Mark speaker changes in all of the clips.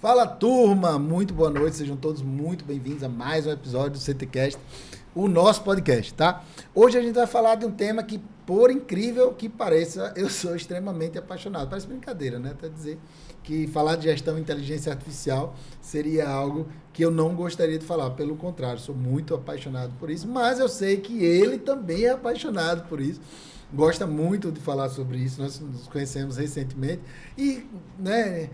Speaker 1: Fala, turma! Muito boa noite, sejam todos muito bem-vindos a mais um episódio do CTcast, o nosso podcast, tá? Hoje a gente vai falar de um tema que, por incrível que pareça, eu sou extremamente apaixonado. Parece brincadeira, né? Até dizer que falar de gestão e inteligência artificial seria algo que eu não gostaria de falar. Pelo contrário, sou muito apaixonado por isso, mas eu sei que ele também é apaixonado por isso. Gosta muito de falar sobre isso, nós nos conhecemos recentemente e, né,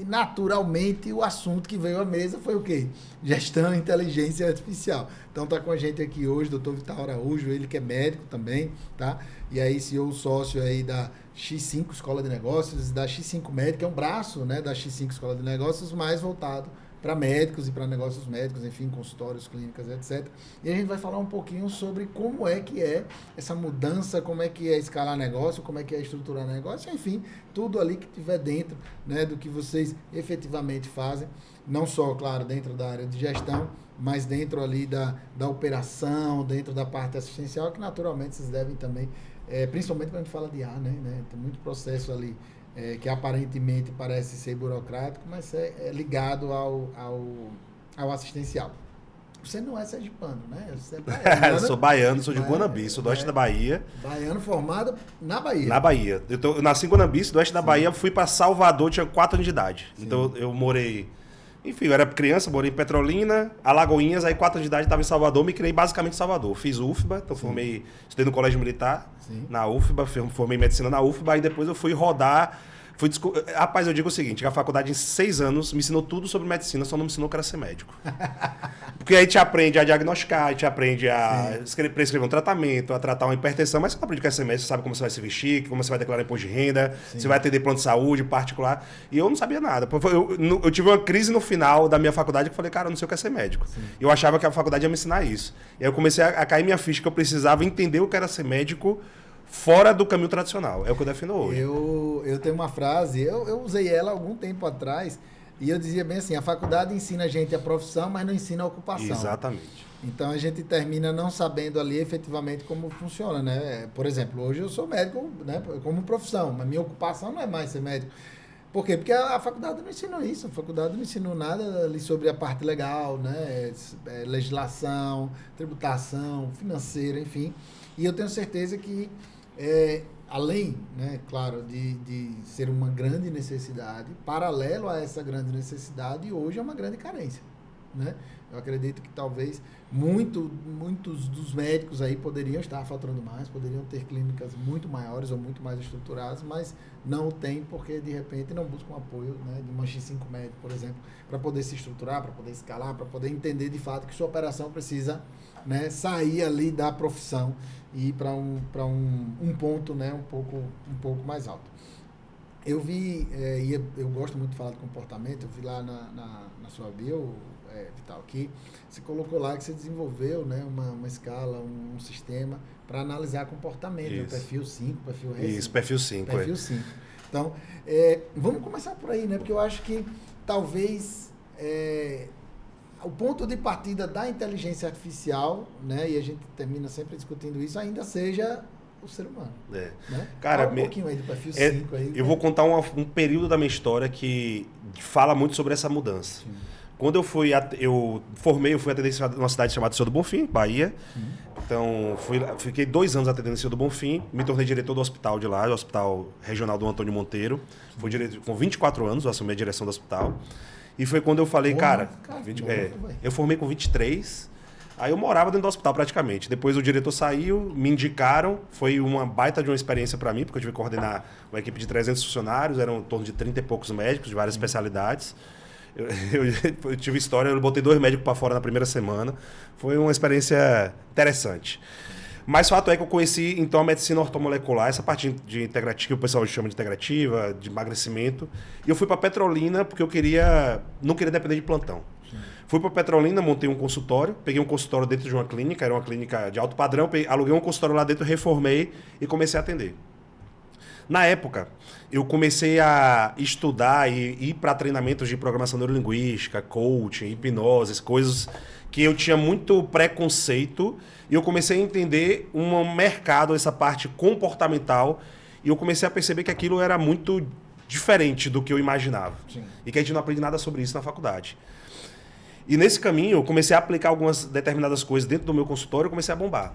Speaker 1: naturalmente o assunto que veio à mesa foi o quê? Gestão e inteligência artificial. Então está com a gente aqui hoje o Dr. Vital Araújo, ele que é médico também, tá? E aí CEO sócio aí da X5 Escola de Negócios, da X5 Médica, é um braço, né, da X5 Escola de Negócios mais voltado para médicos e para negócios médicos, enfim, consultórios, clínicas, etc. E a gente vai falar um pouquinho sobre como é que é essa mudança, como é que é escalar negócio, como é que é estruturar negócio, enfim, tudo ali que tiver dentro, né, do que vocês efetivamente fazem, não só, claro, dentro da área de gestão, mas dentro ali da operação, dentro da parte assistencial, que naturalmente vocês devem também, principalmente quando a gente fala de ar, né, tem muito processo ali, que aparentemente parece ser burocrático, mas é ligado ao assistencial. Você não é sergipano, né? Você é baiano.
Speaker 2: Eu sou baiano, sou de Guanambi, sou do oeste da Bahia.
Speaker 1: Baiano formado na Bahia.
Speaker 2: Na Bahia. Eu nasci em Guanambi, do oeste da Bahia, fui para Salvador, tinha 4 anos de idade. Sim. Então eu morei... Enfim, eu era criança, morei em Petrolina, Alagoinhas, aí 4 anos de idade estava em Salvador, me criei basicamente em Salvador. Fiz UFBA, então estudei no Colégio Militar, na UFBA, formei medicina na UFBA, aí depois eu fui rodar. Rapaz, eu digo o seguinte, que a faculdade em 6 anos me ensinou tudo sobre medicina, só não me ensinou que era ser médico. Porque aí te aprende a diagnosticar, te aprende a prescrever um tratamento, a tratar uma hipertensão, mas você não aprende que é ser médico, você sabe como você vai se vestir, como você vai declarar imposto de renda, você vai atender plano de saúde particular. E eu não sabia nada. Eu tive uma crise no final da minha faculdade que eu falei, cara, eu não sei o que é ser médico. Eu achava que a faculdade ia me ensinar isso. E aí eu comecei a cair minha ficha que eu precisava entender o que era ser médico fora do caminho tradicional. É o que eu defino hoje.
Speaker 1: Eu tenho uma frase, eu usei ela algum tempo atrás, e eu dizia bem assim, a faculdade ensina a gente a profissão, mas não ensina a ocupação.
Speaker 2: Exatamente.
Speaker 1: Então a gente termina não sabendo ali efetivamente como funciona, né? Por exemplo, hoje eu sou médico, né, como profissão, mas minha ocupação não é mais ser médico. Por quê? Porque a faculdade não ensinou isso, a faculdade não ensinou nada ali sobre a parte legal, né? Legislação, tributação, financeira, enfim. E eu tenho certeza que além, né, claro, de ser uma grande necessidade, paralelo a essa grande necessidade, hoje é uma grande carência, né? Eu acredito que talvez muitos dos médicos aí poderiam estar faturando mais, poderiam ter clínicas muito maiores ou muito mais estruturadas, mas não tem porque, de repente, não buscam apoio, né, de uma X5 médico, por exemplo, para poder se estruturar, para poder escalar, para poder entender de fato que sua operação precisa, né, sair ali da profissão e ir para um ponto, né, um pouco mais alto. Eu vi, e eu gosto muito de falar de comportamento, eu vi lá na sua bio, Vital, que você colocou lá que você desenvolveu, né, uma escala, um sistema para analisar comportamento, né, perfil 5, perfil RESI.
Speaker 2: Isso, perfil 5.
Speaker 1: Perfil 5. Então, vamos começar por aí, né, porque eu acho que talvez o ponto de partida da inteligência artificial, né, e a gente termina sempre discutindo isso, ainda seja o ser humano. Né?
Speaker 2: Cara,
Speaker 1: fala um pouquinho aí do perfil 5. Aí,
Speaker 2: eu vou contar um período da minha história que fala muito sobre essa mudança. Sim. Quando eu fui atender numa cidade chamada Senhor do Bonfim, Bahia. Então, fiquei 2 anos atendendo Senhor do Bonfim, me tornei diretor do hospital de lá, do Hospital Regional do Antônio Monteiro. Fui com 24 anos, eu assumi a direção do hospital. E foi quando eu falei, eu formei com 23, aí eu morava dentro do hospital praticamente. Depois o diretor saiu, me indicaram, foi uma baita de uma experiência para mim, porque eu tive que coordenar uma equipe de 300 funcionários, eram em torno de 30 e poucos médicos de várias especialidades. Eu tive história, eu botei 2 médicos para fora na primeira semana. Foi uma experiência interessante. Mas o fato é que eu conheci, então, a medicina ortomolecular, essa parte de integrativa, que o pessoal chama de integrativa, de emagrecimento. E eu fui para Petrolina porque eu não queria depender de plantão. Sim. Fui para Petrolina, montei um consultório, peguei um consultório dentro de uma clínica, era uma clínica de alto padrão, aluguei um consultório lá dentro, reformei e comecei a atender. Na época, eu comecei a estudar e ir para treinamentos de programação neurolinguística, coaching, hipnose, coisas que eu tinha muito preconceito, e eu comecei a entender um mercado, essa parte comportamental, e eu comecei a perceber que aquilo era muito diferente do que eu imaginava.
Speaker 1: Sim.
Speaker 2: E que a gente não aprende nada sobre isso na faculdade. E nesse caminho, eu comecei a aplicar algumas determinadas coisas dentro do meu consultório e comecei a bombar.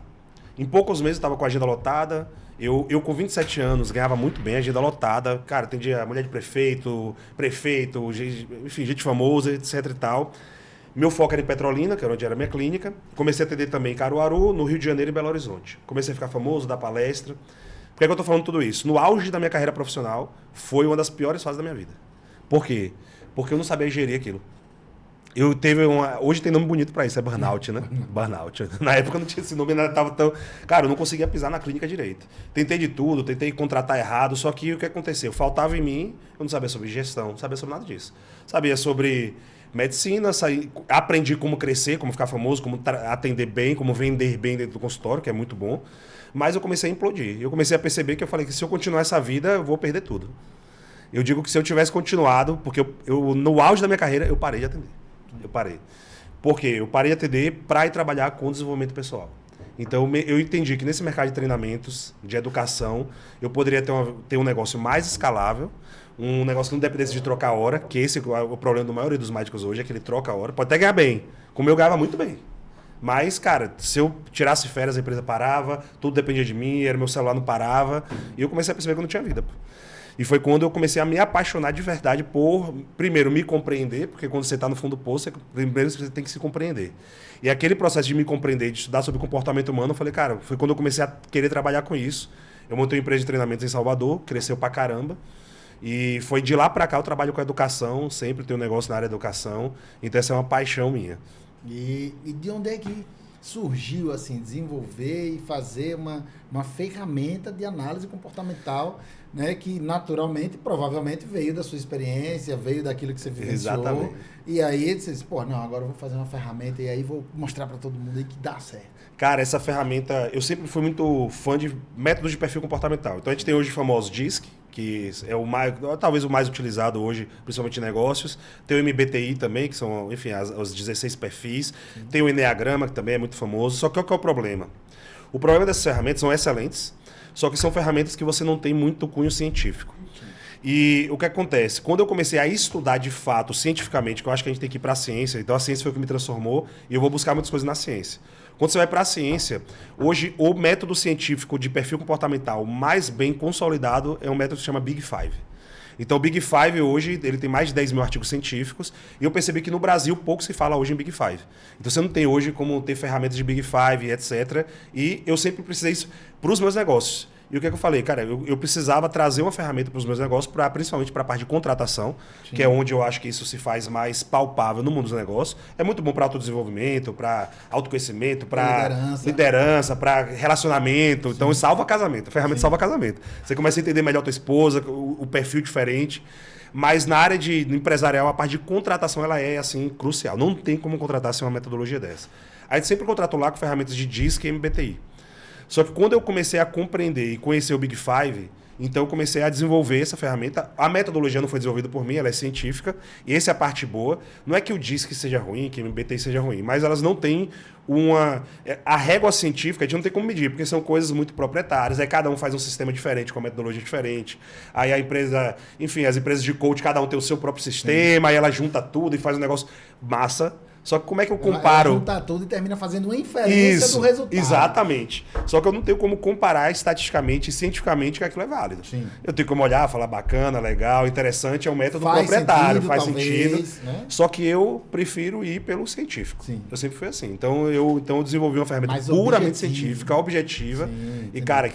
Speaker 2: Em poucos meses, eu estava com a agenda lotada. Eu com 27 anos, ganhava muito bem, agenda lotada. Cara, atendia mulher de prefeito, enfim, gente famosa, etc e tal. Meu foco era em Petrolina, que era onde era a minha clínica. Comecei a atender também em Caruaru, no Rio de Janeiro e Belo Horizonte. Comecei a ficar famoso, dar palestra. Por que eu estou falando tudo isso? No auge da minha carreira profissional, foi uma das piores fases da minha vida. Por quê? Porque eu não sabia gerir aquilo. Hoje tem nome bonito pra isso, é burnout, né? Burnout. Na época não tinha esse nome, ainda tava tão... Cara, eu não conseguia pisar na clínica direito. Tentei de tudo, tentei contratar errado, só que o que aconteceu? Faltava em mim, eu não sabia sobre gestão, não sabia sobre nada disso. Sabia sobre medicina, aprendi como crescer, como ficar famoso, como atender bem, como vender bem dentro do consultório, que é muito bom. Mas eu comecei a implodir. Eu comecei a perceber que eu falei que se eu continuar essa vida, eu vou perder tudo. Eu digo que se eu tivesse continuado, porque eu no auge da minha carreira, eu parei de atender. Eu parei. Por quê? Eu parei de atender para ir trabalhar com desenvolvimento pessoal. Então, eu entendi que nesse mercado de treinamentos, de educação, eu poderia ter um negócio mais escalável, um negócio que não dependesse de trocar hora, que esse é o problema da maioria dos médicos hoje, é que ele troca a hora. Pode até ganhar bem, como eu ganhava muito bem. Mas, cara, se eu tirasse férias, a empresa parava, tudo dependia de mim, meu celular não parava, e eu comecei a perceber que eu não tinha vida. E foi quando eu comecei a me apaixonar de verdade por, primeiro, me compreender, porque quando você está no fundo do poço, primeiro você tem que se compreender. E aquele processo de me compreender, de estudar sobre comportamento humano, eu falei, cara, foi quando eu comecei a querer trabalhar com isso. Eu montei uma empresa de treinamentos em Salvador, cresceu pra caramba. E foi de lá pra cá eu trabalho com educação, sempre tenho um negócio na área da educação. Então essa é uma paixão minha.
Speaker 1: E de onde é que surgiu, assim, desenvolver e fazer uma ferramenta de análise comportamental, né, que naturalmente, provavelmente veio da sua experiência, veio daquilo que você vivenciou.
Speaker 2: Exatamente.
Speaker 1: E aí você disse, pô, não, agora eu vou fazer uma ferramenta e aí vou mostrar para todo mundo aí que dá certo.
Speaker 2: Cara, essa ferramenta, eu sempre fui muito fã de métodos de perfil comportamental. Então a gente tem hoje o famoso DISC, que é talvez o mais utilizado hoje, principalmente em negócios. Tem o MBTI também, que são, enfim, os 16 perfis. Sim. Tem o Enneagrama, que também é muito famoso. Só que qual que é o problema? O problema dessas ferramentas são excelentes, só que são ferramentas que você não tem muito cunho científico. E o que acontece? Quando eu comecei a estudar de fato, cientificamente, que eu acho que a gente tem que ir para a ciência, então a ciência foi o que me transformou, e eu vou buscar muitas coisas na ciência. Quando você vai para a ciência, hoje o método científico de perfil comportamental mais bem consolidado é um método que se chama Big Five. Então o Big Five hoje, ele tem mais de 10 mil artigos científicos, e eu percebi que no Brasil pouco se fala hoje em Big Five. Então você não tem hoje como ter ferramentas de Big Five, etc. E eu sempre precisei isso para os meus negócios. E o que é que eu falei? Cara, eu precisava trazer uma ferramenta para os meus negócios, principalmente para a parte de contratação, Sim. que é onde eu acho que isso se faz mais palpável no mundo dos negócios. É muito bom para autodesenvolvimento, para autoconhecimento, para liderança, para relacionamento. Sim. Então, salva casamento. A ferramenta Sim. salva casamento. Você começa a entender melhor a tua esposa, o perfil diferente. Mas na área de empresarial, a parte de contratação ela é assim crucial. Não tem como contratar sem uma metodologia dessa. A gente sempre contratou lá com ferramentas de DISC e MBTI. Só que quando eu comecei a compreender e conhecer o Big Five, então eu comecei a desenvolver essa ferramenta. A metodologia não foi desenvolvida por mim, ela é científica. E essa é a parte boa. Não é que o DISC seja ruim, que o MBTI seja ruim, mas elas não têm a régua científica, a gente não tem como medir, porque são coisas muito proprietárias. Aí cada um faz um sistema diferente, com uma metodologia diferente. Aí a empresa, enfim, as empresas de coach, cada um tem o seu próprio sistema, aí ela junta tudo e faz um negócio massa. Só que como é que eu comparo...
Speaker 1: Ela junta tudo e termina fazendo uma inferência do resultado.
Speaker 2: Exatamente. Só que eu não tenho como comparar estatisticamente e cientificamente que aquilo é válido. Sim. Eu tenho como olhar, falar bacana, legal, interessante, é um método proprietário, faz sentido. Né? Só que eu prefiro ir pelo científico. Sim. Eu sempre fui assim. Então eu desenvolvi uma ferramenta puramente científica, objetiva. Sim, e, cara,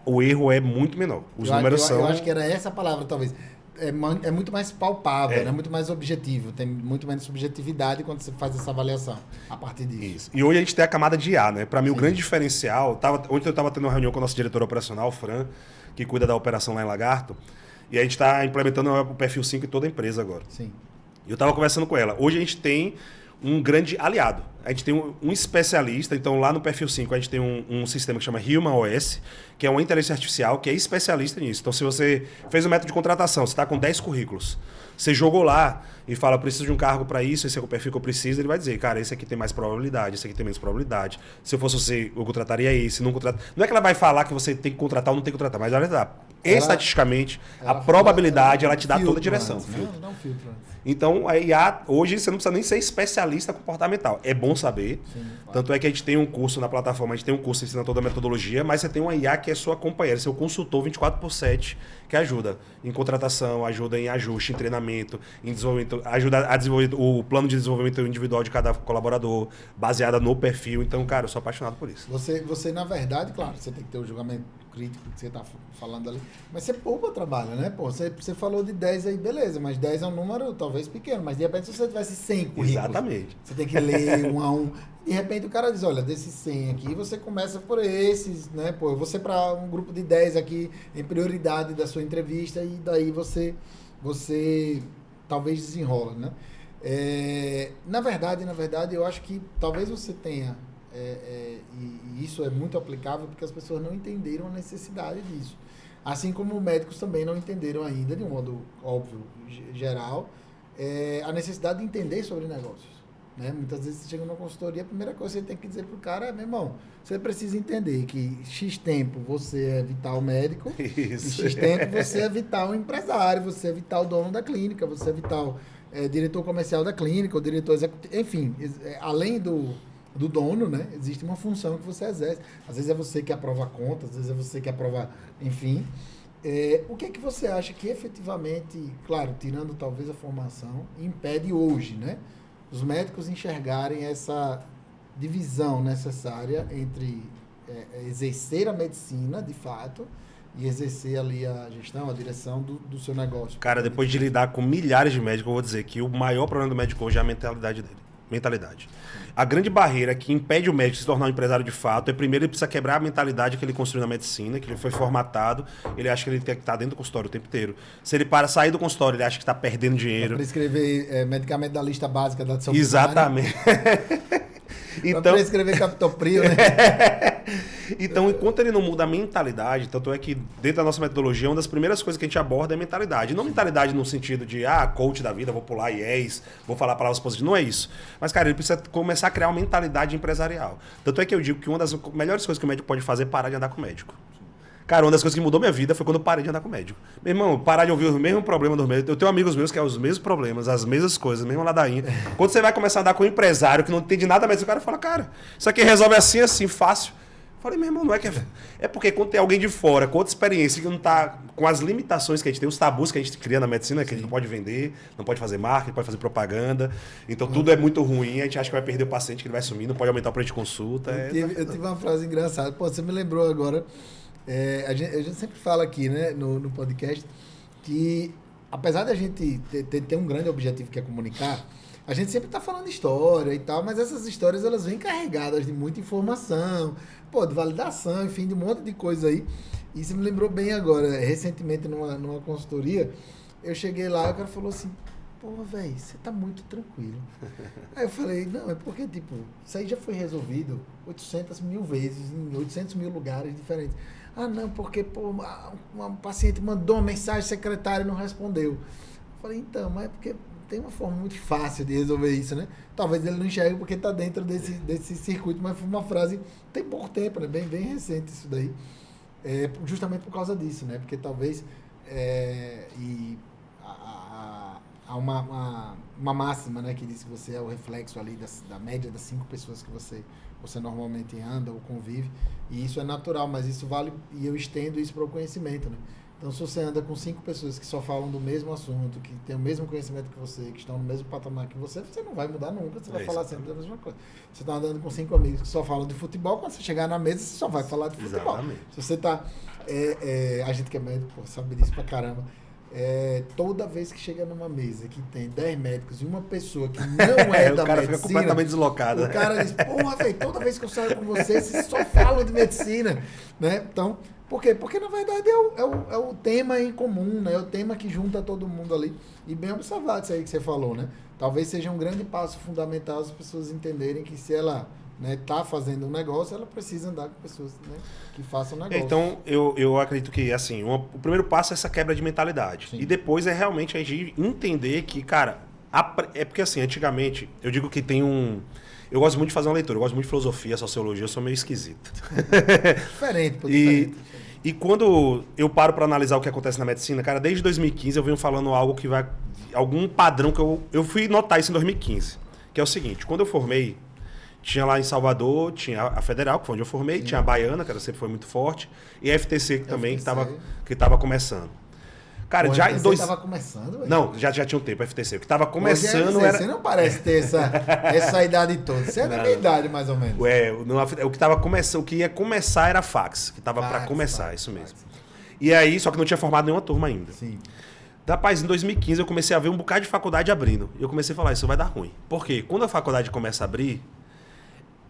Speaker 2: o erro é muito menor. Os números são...
Speaker 1: Eu acho que era essa palavra, talvez. É muito mais palpável, né? Muito mais objetivo. Tem muito menos subjetividade quando você faz essa avaliação a partir disso.
Speaker 2: Isso. E hoje a gente tem a camada de IA, né? Para mim, Sim. o grande diferencial... Ontem eu estava tendo uma reunião com o nosso diretor operacional, o Fran, que cuida da operação lá em Lagarto, e a gente está implementando o perfil 5 em toda a empresa agora.
Speaker 1: Sim.
Speaker 2: E eu estava conversando com ela. Hoje a gente tem um grande aliado. A gente tem um especialista, então lá no perfil 5 a gente tem um sistema que chama HumanOS, que é uma inteligência artificial que é especialista nisso. Então se você fez um método de contratação, você está com 10 currículos, você jogou lá e fala, preciso de um cargo para isso, esse é o perfil que eu preciso, ele vai dizer, cara, esse aqui tem mais probabilidade, esse aqui tem menos probabilidade. Se eu fosse você, eu contrataria esse, não contrataria. Não é que ela vai falar que você tem que contratar ou não tem que contratar, mas ela vai dar estatisticamente, a probabilidade, ela te dá toda a direção.
Speaker 1: Não filtro antes.
Speaker 2: Então, a IA, hoje, você não precisa nem ser especialista comportamental. É bom saber. Sim, claro. Tanto é que a gente tem um curso na plataforma, a gente tem um curso que ensina toda a metodologia, mas você tem uma IA que é sua companheira, seu consultor 24/7, que ajuda em contratação, ajuda em ajuste, em treinamento, em desenvolvimento, ajuda a desenvolver o plano de desenvolvimento individual de cada colaborador, baseada no perfil. Então, cara, eu sou apaixonado por isso.
Speaker 1: Você na verdade, claro, você tem que ter o julgamento crítico que você está falando ali, mas você poupa trabalho, né? Pô, você falou de 10 aí, beleza, mas 10 é um número talvez pequeno, mas de repente se você tivesse 100 currículos,
Speaker 2: exatamente,
Speaker 1: você tem que ler um a um, de repente o cara diz, olha, desses 100 aqui, você começa por esses, né? Pô, eu vou ser para um grupo de 10 aqui em prioridade da sua entrevista e daí você talvez desenrola, né? Na verdade, eu acho que talvez você tenha e isso é muito aplicável porque as pessoas não entenderam a necessidade disso. Assim como médicos também não entenderam ainda, de um modo óbvio, geral, a necessidade de entender sobre negócios. Né? Muitas vezes você chega numa consultoria, a primeira coisa que você tem que dizer para o cara é, meu irmão, você precisa entender que X tempo você é vital médico, isso. E X tempo você é vital empresário, você é vital dono da clínica, você é vital diretor comercial da clínica, ou diretor executivo, enfim, além do dono, né? Existe uma função que você exerce. Às vezes é você que aprova a conta, às vezes é você que aprova, enfim. O que é que você acha que efetivamente, claro, tirando talvez a formação, impede hoje, né? Os médicos enxergarem essa divisão necessária entre exercer a medicina, de fato, e exercer ali a gestão, a direção do seu negócio.
Speaker 2: Cara, depois de lidar com milhares de médicos, eu vou dizer que o maior problema do médico hoje é a mentalidade dele. Mentalidade. A grande barreira que impede o médico de se tornar um empresário de fato é, primeiro, ele precisa quebrar a mentalidade que ele construiu na medicina, que ele foi formatado, ele acha que ele tem que estar dentro do consultório o tempo inteiro. Se ele sair do consultório, ele acha que está perdendo dinheiro.
Speaker 1: Para prescrever medicamento da lista básica da ação
Speaker 2: exatamente.
Speaker 1: Então, para prescrever captopril, né?
Speaker 2: Então, enquanto ele não muda a mentalidade, tanto é que dentro da nossa metodologia, uma das primeiras coisas que a gente aborda é mentalidade. Não mentalidade no sentido de, coach da vida, vou pular yes, vou falar palavras positivas. Não é isso. Mas, cara, ele precisa começar a criar uma mentalidade empresarial. Tanto é que eu digo que uma das melhores coisas que o médico pode fazer é parar de andar com o médico. Cara, uma das coisas que mudou minha vida foi quando eu parei de andar com o médico. Meu irmão, parar de ouvir o mesmo problema dos médicos. Eu tenho amigos meus que é os mesmos problemas, as mesmas coisas, a mesma ladainha. Quando você vai começar a andar com um empresário que não entende nada mais, o cara fala, cara, isso aqui resolve assim, fácil. Eu falei, meu irmão, não é que é porque quando tem alguém de fora, com outra experiência, que não tá com as limitações que a gente tem, os tabus que a gente cria na medicina, que a gente não pode vender, não pode fazer marketing, não pode fazer propaganda. Então tudo é muito ruim, a gente acha que vai perder o paciente, que ele vai sumir, não pode aumentar o preço de consulta.
Speaker 1: Eu tive uma frase engraçada. Pô, você me lembrou agora. A gente sempre fala aqui, né, no podcast, que apesar da gente ter um grande objetivo que é comunicar, a gente sempre está falando história e tal, mas essas histórias elas vêm carregadas de muita informação, de validação, enfim, de um monte de coisa aí. E você me lembrou bem agora, recentemente numa consultoria, eu cheguei lá e o cara falou assim, porra, velho, você tá muito tranquilo. Aí eu falei, não, é porque, isso aí já foi resolvido 800 mil vezes, em 800 mil lugares diferentes. Ah, não, porque uma paciente mandou uma mensagem, secretária não respondeu. Eu falei, então, mas é porque tem uma forma muito fácil de resolver isso, né? Talvez ele não enxergue porque está dentro desse circuito, mas foi uma frase, tem pouco tempo, né? Bem recente isso daí. Justamente por causa disso, né? Porque talvez há uma máxima, né, que diz que você é o reflexo ali da média das 5 pessoas que você normalmente anda ou convive, e isso é natural, mas isso vale, e eu estendo isso para o conhecimento, né? Então, se você anda com 5 pessoas que só falam do mesmo assunto, que têm o mesmo conhecimento que você, que estão no mesmo patamar que você não vai mudar nunca, você vai falar sempre da mesma coisa. Você está andando com 5 amigos que só falam de futebol, quando você chegar na mesa, você só vai falar de futebol.
Speaker 2: Exatamente.
Speaker 1: Se você está... a gente que é médico, sabe disso pra caramba. Toda vez que chega numa mesa que tem 10 médicos e uma pessoa que não é da medicina... O
Speaker 2: cara fica completamente deslocado.
Speaker 1: O cara diz, porra, velho, toda vez que eu saio com vocês só falam de medicina, né? Então, por quê? Porque, na verdade, é o tema em comum, né? É o tema que junta todo mundo ali. E bem observado isso aí que você falou, né? Talvez seja um grande passo fundamental as pessoas entenderem que se ela tá fazendo um negócio, ela precisa andar com pessoas, né, que façam negócio.
Speaker 2: Então, eu acredito que, assim, o primeiro passo é essa quebra de mentalidade.
Speaker 1: Sim.
Speaker 2: E depois é realmente a gente entender que, cara, é porque, assim, antigamente, eu digo que tem eu gosto muito de fazer uma leitura, eu gosto muito de filosofia, sociologia, eu sou meio esquisito.
Speaker 1: Diferente.
Speaker 2: E quando eu paro para analisar o que acontece na medicina, cara, desde 2015 eu venho falando algo que vai... Algum padrão que eu fui notar isso em 2015. Que é o seguinte, quando eu formei, tinha lá em Salvador, tinha a Federal, que foi onde eu formei, tinha a Baiana, que sempre foi muito forte, e a FTC que também, que estava começando. Cara, já em dois...
Speaker 1: Tava começando, velho?
Speaker 2: Não, já tinha um tempo, a FTC. O que estava começando
Speaker 1: Hoje a FTC
Speaker 2: era...
Speaker 1: não parece ter essa idade toda. Você é da minha idade, mais ou menos.
Speaker 2: O que tava começando, o que ia começar era a fax, que estava para começar, isso mesmo. E aí, só que não tinha formado nenhuma turma ainda.
Speaker 1: Sim.
Speaker 2: Rapaz, em 2015 eu comecei a ver um bocado de faculdade abrindo. E eu comecei a falar, isso vai dar ruim. Por quê? Quando a faculdade começa a abrir,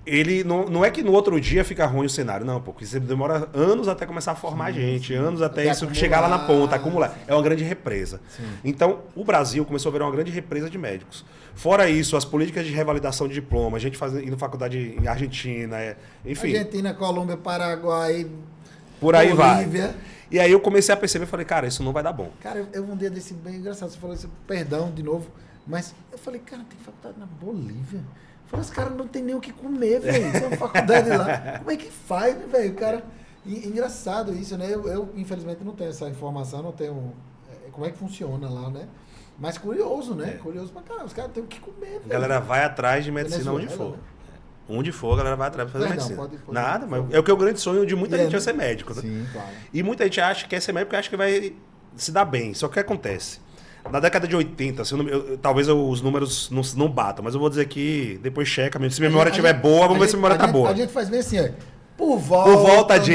Speaker 2: ele não é que no outro dia fica ruim o cenário, não, porque você demora anos até começar a formar gente, anos até isso chegar lá na ponta, acumular. É uma grande represa. Sim. Então, o Brasil começou a virar uma grande represa de médicos. Fora isso, as políticas de revalidação de diploma, a gente indo faculdade em Argentina, enfim.
Speaker 1: Argentina, Colômbia, Paraguai,
Speaker 2: por aí
Speaker 1: Bolívia.
Speaker 2: Vai. E aí eu comecei a perceber, falei, cara, isso não vai dar bom.
Speaker 1: Cara, eu um dia desse bem engraçado, você falou isso, perdão de novo, mas eu falei, cara, tem faculdade na Bolívia? Eu falei, os caras não tem nem o que comer, velho. Tem uma faculdade lá. Como é que faz, né, velho? O cara... E, engraçado isso, né? Eu, infelizmente, não tenho essa informação, não tenho... como é que funciona lá, né? Mas curioso, né? Curioso pra caramba. Os caras têm o que comer, velho.
Speaker 2: A galera vai atrás de medicina onde for. Né? Onde for, a galera vai atrás pra fazer medicina. Pode nada, mas é o que é o grande sonho de muita gente é ser médico. Né?
Speaker 1: Sim, claro.
Speaker 2: E muita gente acha que quer ser médico porque acha que vai se dar bem. Só que o que acontece? Na década de 80, talvez os números não batam, mas eu vou dizer que depois checa mesmo. Se a memória estiver boa, vamos ver se a memória tá boa.
Speaker 1: A gente faz bem assim, ó. Por volta
Speaker 2: de...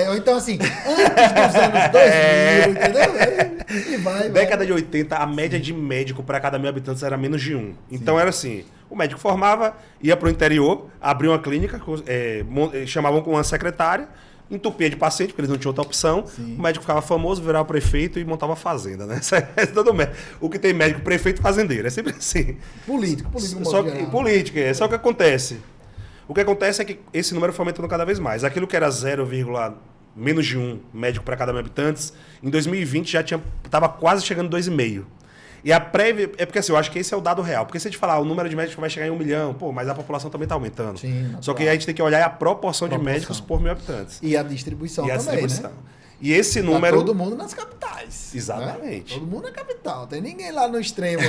Speaker 1: Ou então assim, antes dos anos 2000, entendeu? E vai.
Speaker 2: Década de 80, a média de médico para cada 1.000 habitantes era menos de 1. Então era assim, o médico formava, ia para o interior, abria uma clínica, chamavam com uma secretária, entupia de paciente, porque eles não tinham outra opção. Sim. O médico ficava famoso, virava prefeito e montava fazenda, né? Todo médico. O que tem médico, prefeito, fazendeiro. É sempre assim.
Speaker 1: Político.
Speaker 2: Só que o que acontece? O que acontece é que esse número foi aumentando cada vez mais. Aquilo que era menos de 1 médico para cada 1.000 habitantes, em 2020 já estava quase chegando 2,5. E a prévia... É porque assim, eu acho que esse é o dado real. Porque se a gente falar, o número de médicos vai chegar em 1 milhão, mas a população também está aumentando.
Speaker 1: Sim,
Speaker 2: só que aí a gente tem que olhar a proporção de médicos por 1.000 habitantes.
Speaker 1: E a distribuição também, né?
Speaker 2: E esse número...
Speaker 1: Tá todo mundo nas capitais.
Speaker 2: Exatamente.
Speaker 1: Né? Todo mundo na capital. Tem ninguém lá no extremo,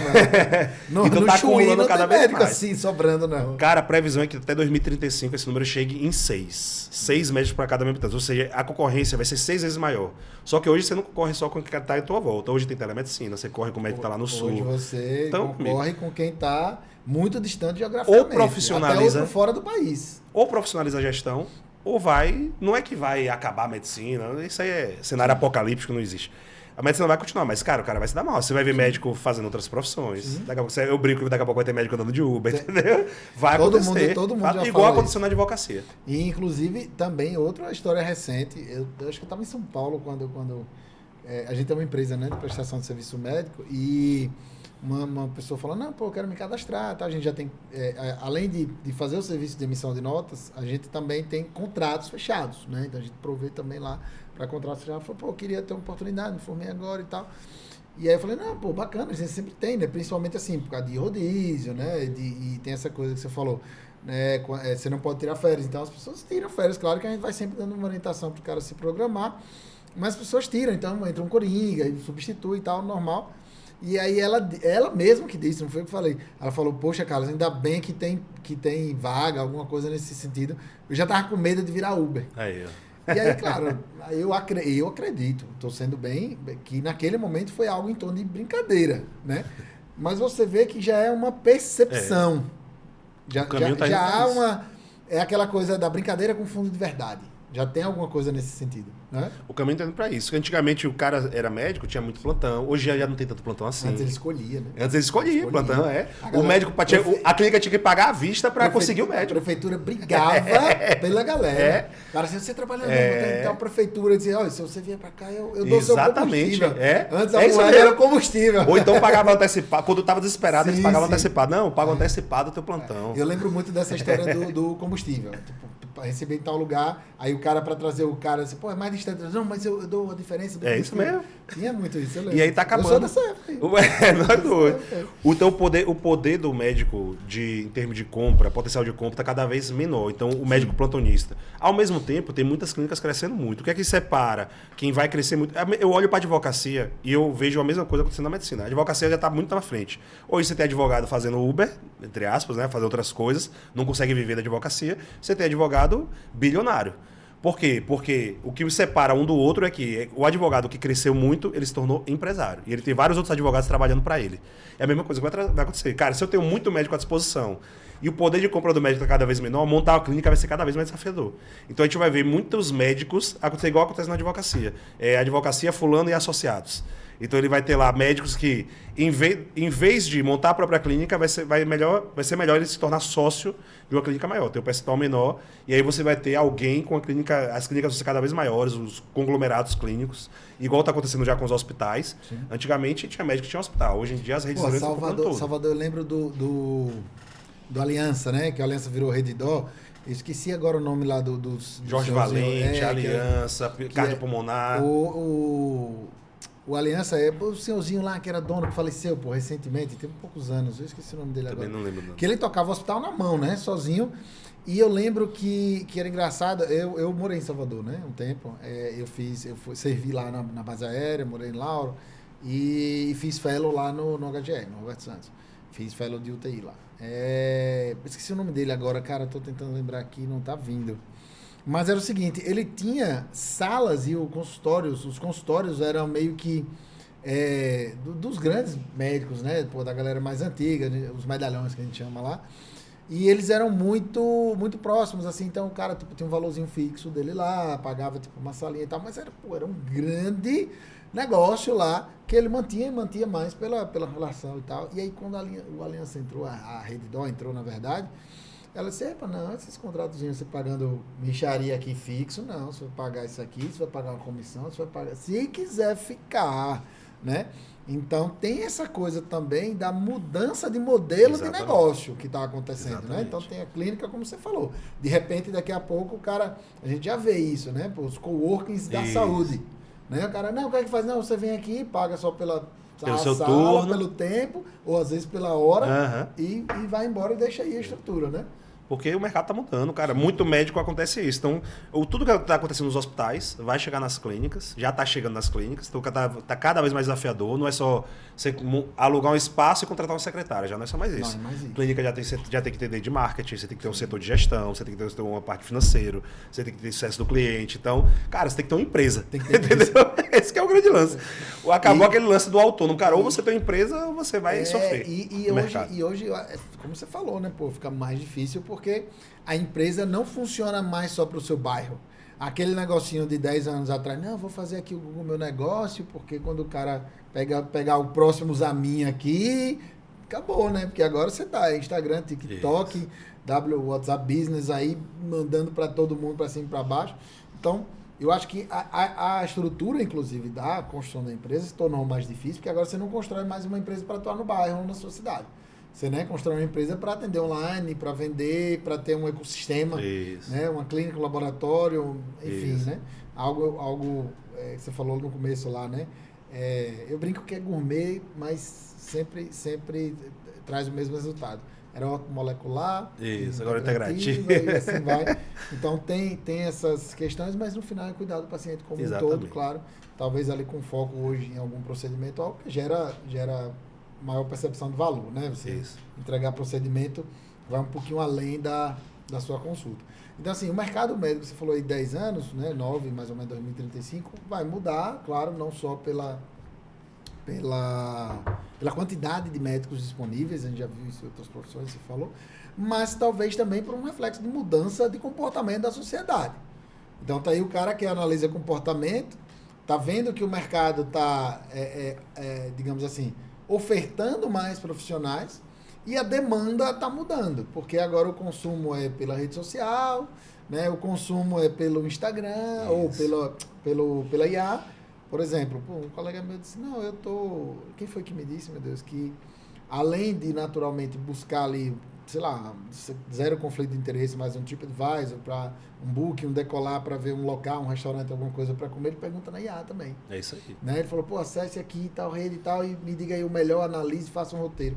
Speaker 1: não.
Speaker 2: Então tá acumulando cada vez
Speaker 1: médico
Speaker 2: mais.
Speaker 1: Assim, sobrando, não.
Speaker 2: Cara, a previsão é que até 2035 esse número chegue em 6. 6 médicos para cada 1.000 habitantes. Ou seja, a concorrência vai ser 6 vezes maior. Só que hoje você não concorre só com quem está em tua volta. Hoje tem telemedicina, você corre com o médico que está lá no sul.
Speaker 1: Hoje você concorre com quem está muito distante geograficamente.
Speaker 2: Ou profissionaliza...
Speaker 1: Até fora do país.
Speaker 2: Ou profissionaliza a gestão, ou vai... Não é que vai acabar a medicina, isso aí é cenário apocalíptico, não existe. A medicina vai continuar, mas, cara, o cara vai se dar mal. Você vai ver médico fazendo outras profissões. Daqui a pouco eu brinco que daqui a pouco vai ter médico andando de Uber, entendeu? Vai acontecer.
Speaker 1: Todo mundo já
Speaker 2: igual aconteceu na advocacia.
Speaker 1: E, inclusive, também outra história recente. Eu acho que eu estava em São Paulo quando a gente tem uma empresa, né, de prestação de serviço médico e uma pessoa falou, não, eu quero me cadastrar. Tá? A gente já tem, além de fazer o serviço de emissão de notas, a gente também tem contratos fechados, né? Então a gente provê também lá para contratos fechados. Falou, eu queria ter uma oportunidade, me formei agora e tal. E aí eu falei, não, bacana, a gente sempre tem, né? Principalmente assim, por causa de rodízio, né? E tem essa coisa que você falou, né? Você não pode tirar férias. Então as pessoas tiram férias, claro que a gente vai sempre dando uma orientação para o cara se programar, mas as pessoas tiram, então entra um coringa e substitui e tal, normal. E aí ela mesma que disse, não foi o que eu falei. Ela falou, poxa, Carlos, ainda bem que tem vaga, alguma coisa nesse sentido. Eu já tava com medo de virar Uber.
Speaker 2: Aí, ó.
Speaker 1: E aí, claro, eu acredito, estou sendo bem, que naquele momento foi algo em torno de brincadeira, né? Mas você vê que já é uma percepção. Já há uma... É aquela coisa da brincadeira com fundo de verdade. Já tem alguma coisa nesse sentido, né?
Speaker 2: O caminho está indo para isso. Antigamente o cara era médico, tinha muito plantão. Hoje já não tem tanto plantão assim.
Speaker 1: Antes ele escolhia, né?
Speaker 2: Antes ele escolhia plantão, O médico, a clínica tinha que pagar à vista para conseguir o médico.
Speaker 1: A prefeitura brigava pela galera. Cara, se você trabalhando então a prefeitura dizia, olha, se você vier para cá, eu dou seu combustível. Antes a moeda era combustível.
Speaker 2: Ou então pagava antecipado. Quando eu estava desesperado, eles pagavam antecipado. Não, paga antecipado o teu plantão.
Speaker 1: Eu lembro muito dessa história do combustível. Receber em tal lugar, aí o cara para trazer o cara disse, é mais distante, não, mas eu dou a diferença do
Speaker 2: isso mesmo.
Speaker 1: Tinha muito isso, eu lembro.
Speaker 2: E aí tá acabando.
Speaker 1: Eu sou dessa época.
Speaker 2: Nós dois. Então o poder do médico em termos de compra, potencial de compra, está cada vez menor. Então o médico plantonista. Ao mesmo tempo, tem muitas clínicas crescendo muito. O que é que separa quem vai crescer muito? Eu olho para a advocacia e eu vejo a mesma coisa acontecendo na medicina. A advocacia já está muito na frente. Hoje você tem advogado fazendo Uber, entre aspas, né, fazendo outras coisas, não consegue viver da advocacia. Você tem advogado bilionário. Por quê? Porque o que separa um do outro é que o advogado que cresceu muito, ele se tornou empresário. E ele tem vários outros advogados trabalhando para ele. É a mesma coisa que vai acontecer. Cara, se eu tenho muito médico à disposição e o poder de compra do médico está cada vez menor, montar uma clínica vai ser cada vez mais desafiador. Então a gente vai ver muitos médicos acontecer igual acontece na advocacia. Advocacia fulano e associados. Então ele vai ter lá médicos que, em vez de montar a própria clínica, vai ser melhor ele se tornar sócio de uma clínica maior, ter um percentual menor, e aí você vai ter alguém com a clínica, as clínicas vão ser cada vez maiores, os conglomerados clínicos, igual está acontecendo já com os hospitais. Sim. Antigamente tinha médico que tinha hospital, hoje em dia as redes
Speaker 1: estão Salvador, eu lembro do Aliança, né? Que a Aliança virou Redidor. Eu esqueci agora o nome lá dos
Speaker 2: Jorge Valente, Aliança, Cardiopulmonar.
Speaker 1: O Aliança o senhorzinho lá que era dono, que faleceu, recentemente, tem poucos anos, eu esqueci o nome dele
Speaker 2: Também
Speaker 1: agora.
Speaker 2: Não lembro não.
Speaker 1: Que ele tocava o hospital na mão, né, sozinho. E eu lembro que era engraçado, eu morei em Salvador, né, um tempo. Servi lá na base aérea, morei em Lauro, e fiz fellow lá no HGR, no Roberto Santos. Fiz fellow de UTI lá. Esqueci o nome dele agora, cara, tô tentando lembrar aqui, não tá vindo. Mas era o seguinte, ele tinha salas e os consultórios eram meio que dos grandes médicos, né? Da galera mais antiga, os medalhões que a gente chama lá. E eles eram muito, muito próximos, assim. Então o cara tinha um valorzinho fixo dele lá, pagava uma salinha e tal. Mas era um grande negócio lá que ele mantinha mais pela relação e tal. E aí quando o Aliança entrou, a Redidor entrou, na verdade... Ela disse, não, esses contratozinhos você pagando mixaria aqui fixo, não, você vai pagar isso aqui, você vai pagar uma comissão, você vai pagar, se quiser ficar, né? Então, tem essa coisa também da mudança de modelo de negócio que está acontecendo, né? Então, tem a clínica, como você falou. De repente, daqui a pouco, a gente já vê isso, né? Os coworkings da saúde, né? O cara, o que é que faz? Não, você vem aqui, paga só pelo seu turno, pelo tempo, ou às vezes pela hora, e vai embora e deixa aí a estrutura, né?
Speaker 2: Porque o mercado está mudando, cara. Muito médico acontece isso. Então, tudo que está acontecendo nos hospitais vai chegar nas clínicas, já está chegando nas clínicas, então está cada vez mais desafiador. Não é só você alugar um espaço e contratar uma secretária, já não é só mais isso.
Speaker 1: Não, é mais isso.
Speaker 2: Clínica já tem que entender de marketing, você tem que ter um setor de gestão, você tem que ter uma parte financeira, você tem que ter sucesso do cliente. Então, cara, você tem que ter uma empresa. Tem que ter entendeu? Esse que é o grande lance. Acabou aquele lance do autônomo. Cara, ou você tem uma empresa ou você vai sofrer.
Speaker 1: E hoje, como você falou, né? Fica mais difícil porque a empresa não funciona mais só para o seu bairro. Aquele negocinho de 10 anos atrás, não, vou fazer aqui o meu negócio, porque quando o cara pegar o próximo Zamin aqui, acabou, né? Porque agora você tá Instagram, TikTok, WhatsApp Business aí, mandando para todo mundo, para cima e para baixo. Então, eu acho que a estrutura, inclusive, da construção da empresa se tornou mais difícil, porque agora você não constrói mais uma empresa para atuar no bairro ou na sua cidade. Você constrói uma empresa para atender online, para vender, para ter um ecossistema, né? Uma clínica, um laboratório, enfim, né? Algo que você falou no começo lá, né? Eu brinco que é gourmet, mas sempre traz o mesmo resultado. Era molecular,
Speaker 2: agora integrativo.
Speaker 1: E assim vai. Então tem essas questões, mas no final é cuidar do paciente como um todo, claro. Talvez ali com foco hoje em algum procedimento, algo que gera maior percepção de valor, né? Você entregar procedimento vai um pouquinho além da sua consulta. Então, assim, o mercado médico, você falou aí 10 anos, né? 9, mais ou menos 2035, vai mudar, claro, não só pela quantidade de médicos disponíveis, a gente já viu isso em outras profissões, você falou, mas talvez também por um reflexo de mudança de comportamento da sociedade. Então, tá aí o cara que analisa comportamento, tá vendo que o mercado tá, digamos assim, ofertando mais profissionais e a demanda está mudando, porque agora o consumo é pela rede social, né? O consumo é pelo Instagram ou pela IA. Por exemplo, um colega meu disse, quem foi que me disse, meu Deus, que além de naturalmente buscar ali, sei lá, zero conflito de interesse, mas um TripAdvisor para um booking, um decolar para ver um local, um restaurante, alguma coisa para comer, ele pergunta na IA também.
Speaker 2: É isso aí.
Speaker 1: Né? Ele falou, pô, acesse aqui, tal rede e tal, e me diga aí o melhor, analise, faça um roteiro.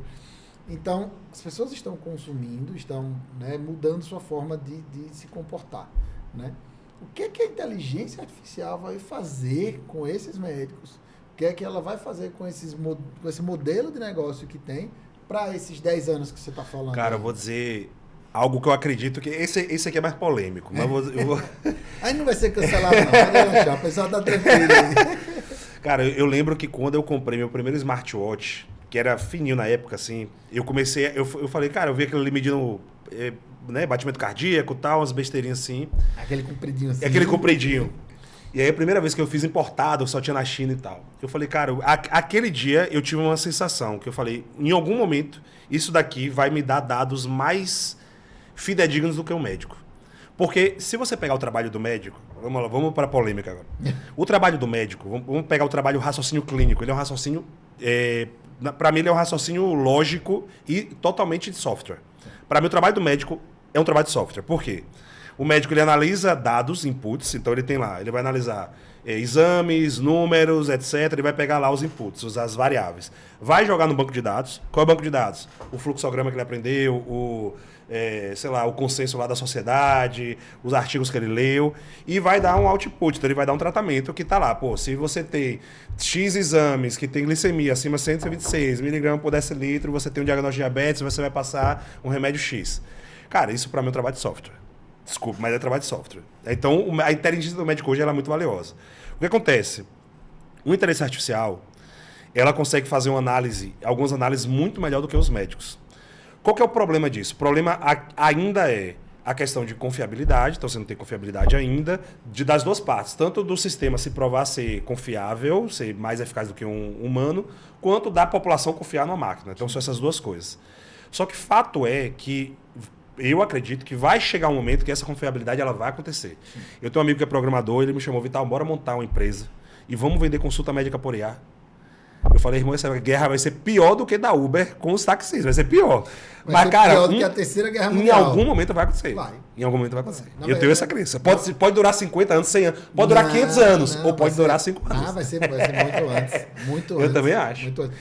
Speaker 1: Então, as pessoas estão consumindo, estão, né, mudando sua forma de se comportar. Né? O que é que a inteligência artificial vai fazer com esses médicos? O que é que ela vai fazer com esse modelo de negócio que tem para esses 10 anos que você está falando?
Speaker 2: Cara, eu vou dizer algo que eu acredito que... Esse aqui é mais polêmico, mas eu vou...
Speaker 1: Aí não vai ser cancelado não, pode relaxar, o pessoal tá tranquilo aí.
Speaker 2: Cara, eu lembro que quando eu comprei meu primeiro smartwatch, que era fininho na época, assim, eu comecei... Eu falei, cara, eu vi aquele ali medindo... né, batimento cardíaco e tal, umas besteirinhas assim.
Speaker 1: Aquele compridinho assim.
Speaker 2: Aquele compridinho. E aí a primeira vez que eu fiz importado, só tinha na China e tal. Eu falei, cara, aquele dia eu tive uma sensação, que eu falei, em algum momento, isso daqui vai me dar dados mais fidedignos do que o médico. Porque se você pegar o trabalho do médico, vamos lá, vamos para a polêmica agora. O trabalho do médico, vamos pegar o trabalho, o raciocínio clínico, ele é um raciocínio, para mim ele é um raciocínio lógico e totalmente de software. Para mim o trabalho do médico é um trabalho de software. Por quê? O médico ele analisa dados, inputs, então ele tem lá, ele vai analisar exames, números, etc. Ele vai pegar lá os inputs, as variáveis. Vai jogar no banco de dados. Qual é o banco de dados? O fluxograma que ele aprendeu, sei lá, o consenso lá da sociedade, os artigos que ele leu, e vai dar um output, então ele vai dar um tratamento que está lá. Pô, se você tem X exames que tem glicemia acima de 126 mg por decilitro, você tem um diagnóstico de diabetes, você vai passar um remédio X. Cara, isso para mim é um trabalho de software. Desculpa, mas é trabalho de software. Então, a inteligência do médico hoje ela é muito valiosa. O que acontece? O inteligência artificial, ela consegue fazer algumas análises muito melhor do que os médicos. Qual que é o problema disso? O problema ainda é a questão de confiabilidade, então você não tem confiabilidade ainda, das duas partes, tanto do sistema se provar ser confiável, ser mais eficaz do que um humano, quanto da população confiar numa máquina. Então, são essas duas coisas. Só que fato é que eu acredito que vai chegar um momento que essa confiabilidade ela vai acontecer. Sim. Eu tenho um amigo que é programador, ele me chamou, Vital, bora montar uma empresa e vamos vender consulta médica por IA. Eu falei, irmão, essa guerra vai ser pior do que da Uber com os taxistas, vai ser pior.
Speaker 1: Mas, cara, pior do que a terceira guerra mundial.
Speaker 2: Em algum momento vai acontecer. Em algum momento vai acontecer. Eu tenho essa crença. Pode durar 50 anos, 100 anos, pode durar 500 anos, ou pode durar 5 anos.
Speaker 1: Vai ser muito antes. Muito antes.
Speaker 2: Eu também acho.
Speaker 1: Muito antes.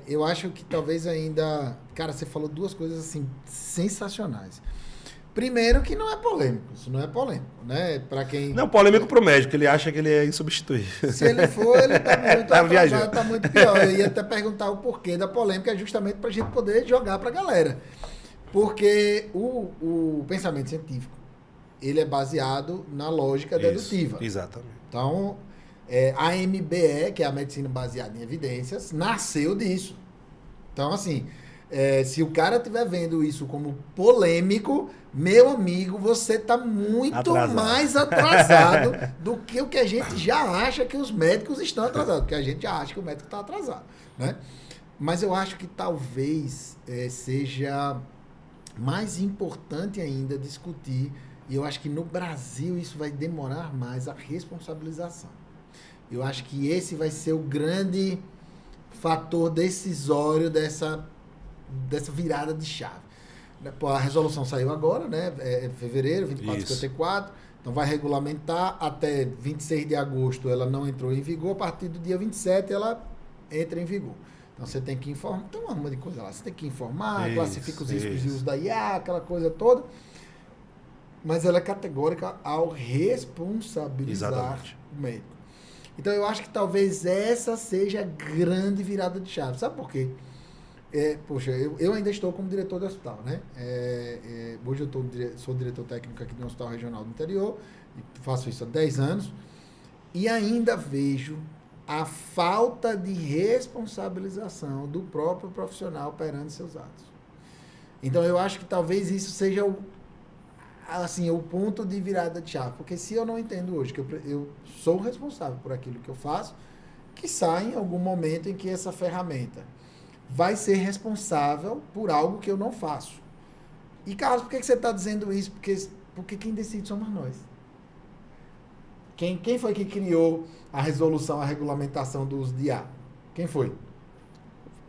Speaker 1: Eu acho que talvez ainda... Cara, você falou duas coisas assim sensacionais. Primeiro que não é polêmico, isso não é polêmico, né? Para quem...
Speaker 2: Não, polêmico pro médico, ele acha que ele é insubstituível.
Speaker 1: Se ele for, ele tá muito atrasado, tá muito pior. Eu ia até perguntar o porquê da polêmica, é justamente pra gente poder jogar pra galera. Porque o pensamento científico, ele é baseado na lógica dedutiva.
Speaker 2: Exatamente.
Speaker 1: Então, a MBE, que é a medicina baseada em evidências, nasceu disso. Então, assim... se o cara estiver vendo isso como polêmico, meu amigo, você está muito mais atrasado do que o que a gente já acha que os médicos estão atrasados, porque a gente já acha que o médico está atrasado, né? Mas eu acho que talvez seja mais importante ainda discutir, e eu acho que no Brasil isso vai demorar mais, a responsabilização. Eu acho que esse vai ser o grande fator decisório dessa virada de chave. A resolução saiu agora, né? Fevereiro, 2454. Então vai regulamentar até 26 de agosto. Ela não entrou em vigor. A partir do dia 27 ela entra em vigor. Então você tem que informar. Tem uma arma de coisa lá. Você tem que informar, classifica os riscos de uso da IA, aquela coisa toda. Mas ela é categórica ao responsabilizar o médico. Então eu acho que talvez essa seja a grande virada de chave. Sabe por quê? Poxa, eu ainda estou como diretor do hospital, né? Hoje eu sou diretor técnico aqui do Hospital Regional do Interior, e faço isso há 10 anos, e ainda vejo a falta de responsabilização do próprio profissional perante seus atos. Então, eu acho que talvez isso seja o ponto de virada de chave, porque se eu não entendo hoje que eu sou responsável por aquilo que eu faço, que sai em algum momento em que essa ferramenta vai ser responsável por algo que eu não faço. E, Carlos, por que você está dizendo isso? Porque quem decide somos nós. Quem foi que criou a resolução, a regulamentação do uso de IA? Quem foi?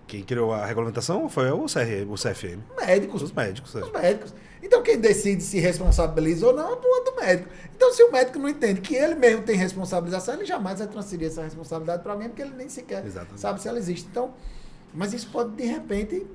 Speaker 2: Quem criou a regulamentação foi o CFM.
Speaker 1: Médicos.
Speaker 2: Os médicos.
Speaker 1: Os médicos. Então, quem decide se responsabiliza ou não é a porra do médico. Então, se o médico não entende que ele mesmo tem responsabilização, ele jamais vai transferir essa responsabilidade para alguém, porque ele nem sequer sabe se ela existe. Então, mas isso pode, de repente,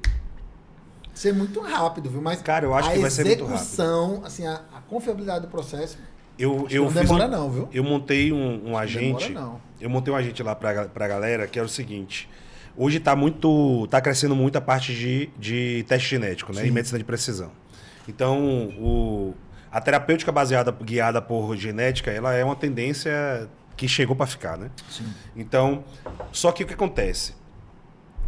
Speaker 1: ser muito rápido, viu? Mas
Speaker 2: cara, eu acho que vai ser muito rápido.
Speaker 1: A execução, assim, a confiabilidade do processo,
Speaker 2: não
Speaker 1: demora não, viu?
Speaker 2: Eu montei um agente.
Speaker 1: Demora não.
Speaker 2: Eu montei um agente lá pra galera, que era o seguinte. Hoje tá crescendo muito a parte de teste genético, né?
Speaker 1: Sim.
Speaker 2: E medicina de precisão. Então, a terapêutica guiada por genética, ela é uma tendência que chegou para ficar, né?
Speaker 1: Sim.
Speaker 2: Então, só que o que acontece?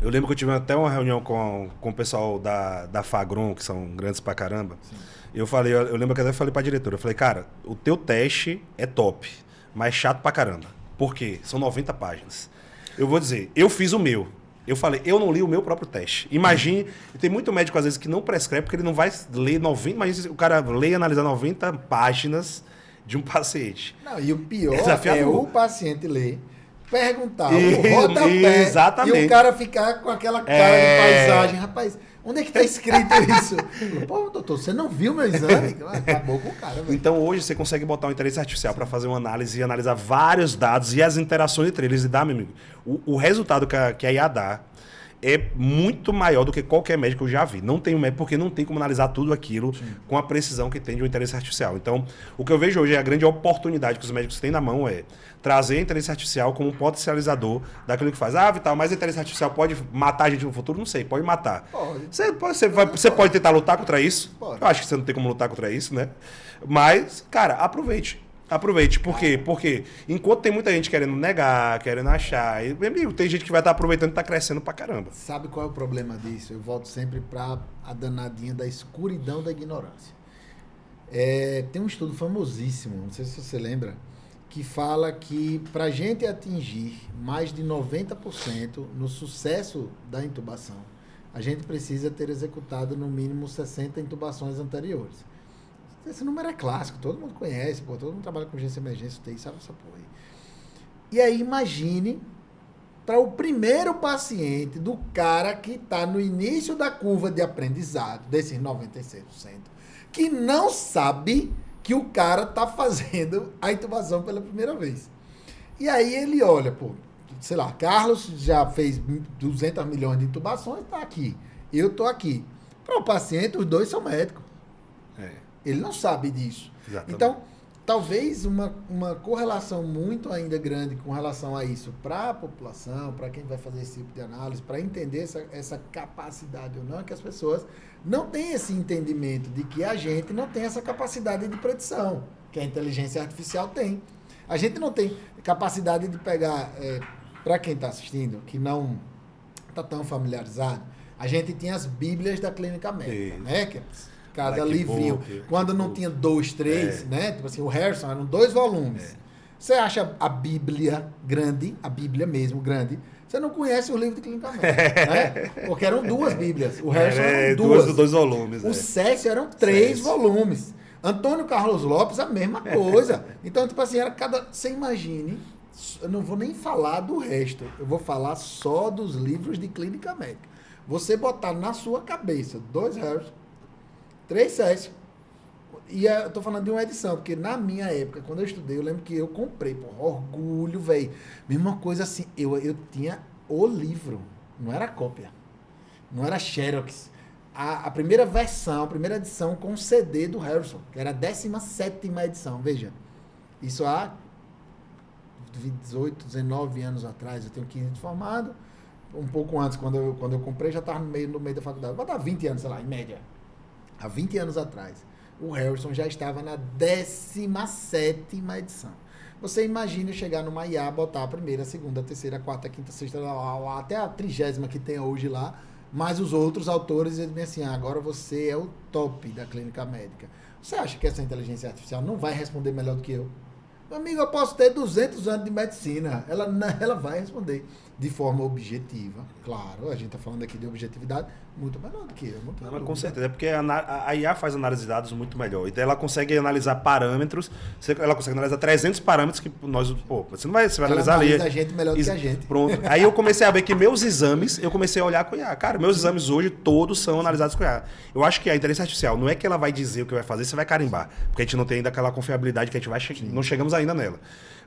Speaker 2: Eu lembro que eu tive até uma reunião com o pessoal da Fagron, que são grandes pra caramba. Sim. Eu lembro que eu até falei pra diretora, eu falei, cara, o teu teste é top, mas chato pra caramba. Por quê? São 90 páginas. Eu vou dizer, eu fiz o meu. Eu falei, eu não li o meu próprio teste. Imagine, tem muito médico às vezes que não prescreve porque ele não vai ler 90, mas o cara lê e analisa 90 páginas de um paciente.
Speaker 1: Não, e o pior é o paciente ler, perguntar o
Speaker 2: rodapé exatamente.
Speaker 1: E o cara ficar com aquela cara de paisagem. Rapaz, onde é que está escrito isso? Pô, doutor, você não viu meu exame? Acabou com o cara, velho.
Speaker 2: Então hoje você consegue botar uma inteligência artificial para fazer uma análise e analisar vários dados e as interações entre eles e dar, meu amigo, o resultado que a IA dá é muito maior do que qualquer médico que eu já vi. Não tem um médico, porque não tem como analisar tudo aquilo com a precisão que tem de uma inteligência artificial. Então, o que eu vejo hoje é a grande oportunidade que os médicos têm na mão é trazer a inteligência artificial como um potencializador daquilo que faz. Ah, Vital, mas a inteligência artificial pode matar a gente no futuro? Não sei, pode matar.
Speaker 1: Pode.
Speaker 2: Você pode tentar lutar contra isso?
Speaker 1: Pode.
Speaker 2: Eu acho que você não tem como lutar contra isso, né? Mas, cara, aproveite. Aproveite. Por quê? Porque enquanto tem muita gente querendo negar, querendo achar, meu amigo, tem gente que vai estar aproveitando e está crescendo pra caramba.
Speaker 1: Sabe qual é o problema disso? Eu volto sempre para a danadinha da escuridão da ignorância. Tem um estudo famosíssimo, não sei se você lembra, que fala que para a gente atingir mais de 90% no sucesso da intubação, a gente precisa ter executado no mínimo 60 intubações anteriores. Esse número é clássico, todo mundo conhece, pô, todo mundo trabalha com urgência e emergência, UTI, sabe essa porra aí. E aí imagine para o primeiro paciente do cara que está no início da curva de aprendizado, desses 96%, que não sabe que o cara está fazendo a intubação pela primeira vez. E aí ele olha, pô, sei lá, Carlos já fez 200 milhões de intubações, está aqui. Eu estou aqui. Para o paciente, os dois são médicos. Ele não sabe disso.
Speaker 2: Exatamente.
Speaker 1: Então, talvez uma correlação muito ainda grande com relação a isso para a população, para quem vai fazer esse tipo de análise, para entender essa capacidade ou não, é que as pessoas não têm esse entendimento de que a gente não tem essa capacidade de predição, que a inteligência artificial tem. A gente não tem capacidade de pegar, para quem está assistindo, que não está tão familiarizado, a gente tinha as bíblias da clínica médica, né? Que cada livrinho, quando não tinha 2, 3, né? Tipo assim, o Harrison eram 2 volumes. Você acha a Bíblia grande, a Bíblia mesmo grande, você não conhece o livro de clínica médica, né? Porque eram 2 Bíblias. O Harrison eram 2
Speaker 2: volumes.
Speaker 1: O Cécio eram 3 volumes. Antônio Carlos Lopes, a mesma coisa. Então, tipo assim, era cada... Você imagine, eu não vou nem falar do resto, eu vou falar só dos livros de clínica médica. Você botar na sua cabeça 2 Harrison, 3 Cécio. E eu tô falando de uma edição, porque na minha época, quando eu estudei, eu lembro que eu comprei, pô, orgulho, velho. Mesma coisa assim, eu tinha o livro, não era cópia, não era Xerox. A primeira versão, a primeira edição com CD do Harrison, que era a 17ª edição, veja. Isso há 18, 19 anos atrás, eu tenho 15 de formado, um pouco antes, quando eu comprei, já estava no meio da faculdade. Vai dar 20 anos, sei lá, em média. Há 20 anos atrás, o Harrison já estava na 17ª edição. Você imagina chegar numa IA, botar a primeira, a segunda, a terceira, a quarta, a quinta, a sexta, lá, até a 30ª que tem hoje lá, mas os outros autores dizem assim, agora você é o top da clínica médica. Você acha que essa inteligência artificial não vai responder melhor do que eu? Amigo, eu posso ter 200 anos de medicina. Ela vai responder de forma objetiva. Claro, a gente está falando aqui de objetividade muito menor do que eu.
Speaker 2: Não, mas com certeza, é porque a IA faz análise de dados muito melhor. Então ela consegue analisar parâmetros, ela consegue analisar 300 parâmetros que nós... Pô, você vai analisar ali.
Speaker 1: A gente melhor do que a gente.
Speaker 2: Pronto. Aí eu comecei a ver que meus exames, eu comecei a olhar com IA. Cara, meus exames hoje todos são analisados com IA. Eu acho que a inteligência artificial não é que ela vai dizer o que vai fazer, você vai carimbar. Porque a gente não tem ainda aquela confiabilidade que a gente vai não chegamos ainda nela.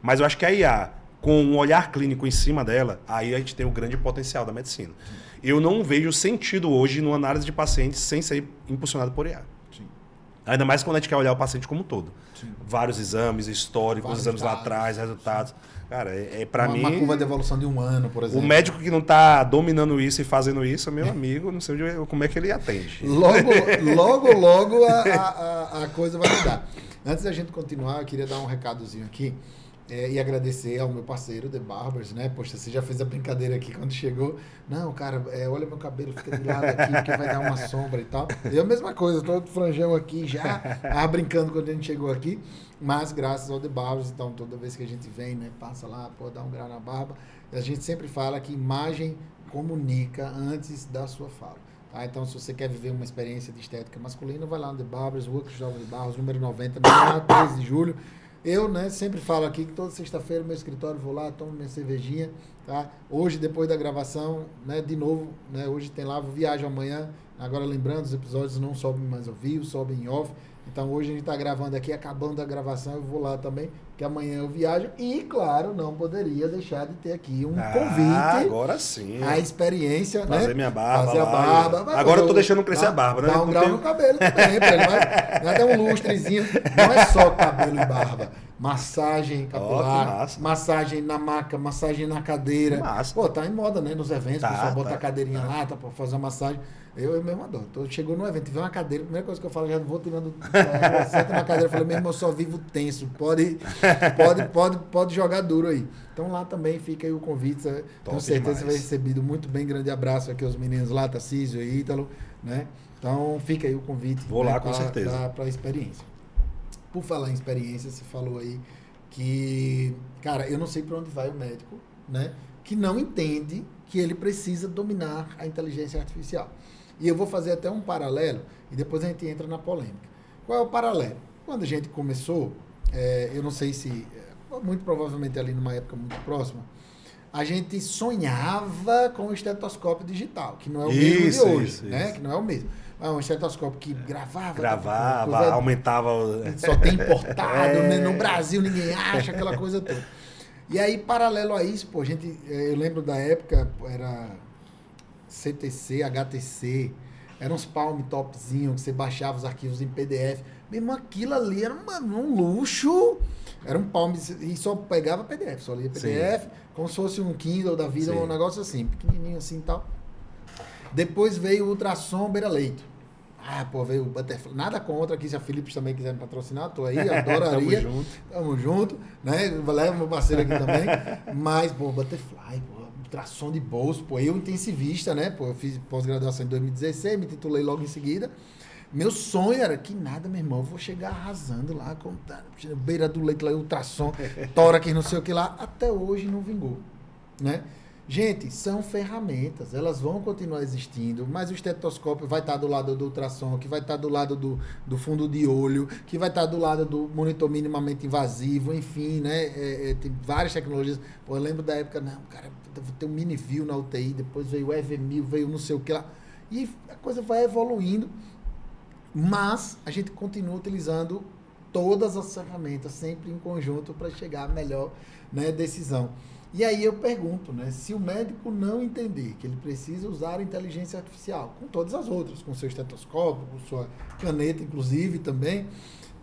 Speaker 2: Mas eu acho que a IA, com um olhar clínico em cima dela, aí a gente tem o grande potencial da medicina. Eu não vejo sentido hoje numa análise de pacientes sem ser impulsionado por IA. Sim. Ainda mais quando a gente quer olhar o paciente como um todo. Sim. Vários exames históricos, exames lá atrás, resultados. Cara, para mim...
Speaker 1: Uma curva de evolução de um ano, por exemplo.
Speaker 2: O médico que não está dominando isso e fazendo isso, meu amigo, não sei como é que ele atende.
Speaker 1: Logo a coisa vai mudar. Antes da gente continuar, eu queria dar um recadozinho aqui. E agradecer ao meu parceiro, The Barbers, né? Poxa, você já fez a brincadeira aqui quando chegou. Não, cara, olha meu cabelo, fica de lado aqui, porque vai dar uma sombra e tal. Eu a mesma coisa, tô de franjão aqui já, brincando quando a gente chegou aqui. Mas graças ao The Barbers, então toda vez que a gente vem, né, passa lá, pô, dá um grau na barba. A gente sempre fala que imagem comunica antes da sua fala. Tá? Então, se você quer viver uma experiência de estética masculina, vai lá no The Barbers, Rua Cristóvão de Barros, número 90, no 13 de julho. Eu, né, sempre falo aqui que toda sexta-feira no meu escritório vou lá, tomo minha cervejinha, tá? Hoje, depois da gravação, né, de novo, né, hoje tem lá, viajo amanhã. Agora, lembrando, os episódios não sobem mais ao vivo, sobem em off. Então, hoje a gente está gravando aqui, acabando a gravação, eu vou lá também, que amanhã eu viajo. E, claro, não poderia deixar de ter aqui um convite.
Speaker 2: Agora sim.
Speaker 1: A experiência,
Speaker 2: fazer
Speaker 1: né?
Speaker 2: minha barba.
Speaker 1: Fazer a barba.
Speaker 2: Agora eu tô deixando crescer a barba, né?
Speaker 1: Dá um grau no cabelo também, pra ele vai dar um lustrezinho. Não é só cabelo e barba. Massagem capilar, massagem na maca, massagem na cadeira.
Speaker 2: Massa.
Speaker 1: Pô, tá em moda, né? Nos eventos, o pessoal bota a cadeirinha lá, tá pra fazer a massagem. Eu mesmo adoro. Então, chegou no evento, tiver uma cadeira, a primeira coisa que eu falo, já vou tirando. Senta na cadeira, eu falei, mesmo, eu só vivo tenso. Pode jogar duro aí. Então lá também fica aí o convite. Com certeza você vai recebido muito bem. Grande abraço aqui aos meninos lá, Tarcísio e Ítalo, né? Então fica aí o convite.
Speaker 2: Vou lá com certeza.
Speaker 1: Para a experiência. Por falar em experiência, você falou aí que, cara, eu não sei para onde vai o médico, né? Que não entende que ele precisa dominar a inteligência artificial. E eu vou fazer até um paralelo e depois a gente entra na polêmica. Qual é o paralelo? Quando a gente começou, eu não sei se, muito provavelmente ali numa época muito próxima, a gente sonhava com o estetoscópio digital, que não é o mesmo de hoje, né? Que não é o mesmo. É um estetoscópio que gravava,
Speaker 2: aumentava.
Speaker 1: Só tem importado, né? No Brasil ninguém acha, aquela coisa toda. E aí, paralelo a isso, pô, eu lembro da época, era CTC, HTC, eram uns palm topzinhos que você baixava os arquivos em PDF. Mesmo aquilo ali era um luxo. Era um palm e só pegava PDF, só lia PDF, sim, como se fosse um Kindle da vida, sim, um negócio assim, pequenininho assim e tal. Depois veio o ultrassom beira-leito. Veio o Butterfly. Nada contra aqui, se a Philips também quiser me patrocinar, tô aí, adoraria. Tamo junto, né? Leva meu parceiro aqui também. Mas, Butterfly, ultrassom de bolso, eu intensivista, né? Eu fiz pós-graduação em 2016, me titulei logo em seguida. Meu sonho era que nada, meu irmão, eu vou chegar arrasando lá, beira do leito lá, ultrassom, tórax, não sei o que lá. Até hoje não vingou, né? Gente, são ferramentas, elas vão continuar existindo, mas o estetoscópio vai estar do lado do ultrassom, que vai estar do lado do fundo de olho, que vai estar do lado do monitor minimamente invasivo, enfim, né? Tem várias tecnologias. Eu lembro da época, não, cara, vou ter um mini-view na UTI, depois veio o EV1000, veio não sei o que lá. E a coisa vai evoluindo, mas a gente continua utilizando todas as ferramentas, sempre em conjunto, para chegar à melhor, né, decisão. E aí eu pergunto, né, se o médico não entender que ele precisa usar a inteligência artificial, com todas as outras, com seu estetoscópio, com sua caneta, inclusive, também,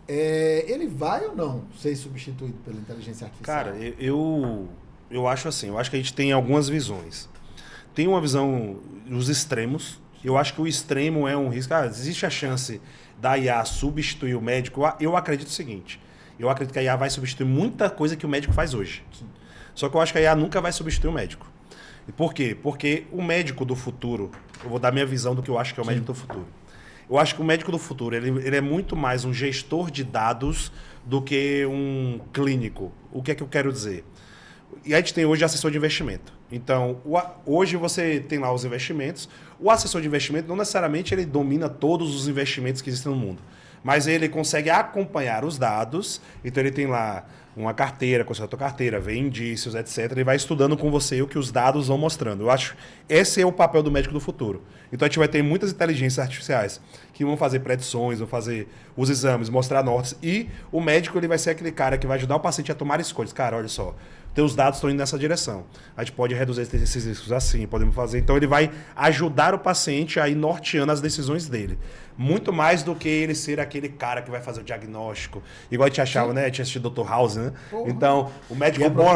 Speaker 1: ele vai ou não ser substituído pela inteligência artificial?
Speaker 2: Cara, eu acho assim, eu acho que a gente tem algumas visões. Tem uma visão dos extremos. Eu acho que o extremo é um risco. Existe a chance da IA substituir o médico? Eu acredito o seguinte, eu acredito que a IA vai substituir muita coisa que o médico faz hoje. Sim. Só que eu acho que a IA nunca vai substituir o médico. E por quê? Porque o médico do futuro, eu vou dar minha visão do que eu acho que é o médico do futuro. Eu acho que o médico do futuro, ele é muito mais um gestor de dados do que um clínico. O que é que eu quero dizer? E a gente tem hoje assessor de investimento. Então, hoje você tem lá os investimentos. O assessor de investimento não necessariamente ele domina todos os investimentos que existem no mundo, mas ele consegue acompanhar os dados. Então, ele tem lá uma carteira, consulta a tua carteira, vê indícios, etc. Ele vai estudando com você o que os dados vão mostrando. Eu acho que esse é o papel do médico do futuro. Então, a gente vai ter muitas inteligências artificiais que vão fazer predições, vão fazer os exames, mostrar nortes. E o médico ele vai ser aquele cara que vai ajudar o paciente a tomar escolhas. Cara, olha só, teus dados estão indo nessa direção. A gente pode reduzir esses riscos assim, podemos fazer. Então, ele vai ajudar o paciente a ir norteando as decisões dele. Muito mais do que ele ser aquele cara que vai fazer o diagnóstico. Igual a gente achava, né? A gente assistiu Dr. House, né? Porra. Então, o médico bom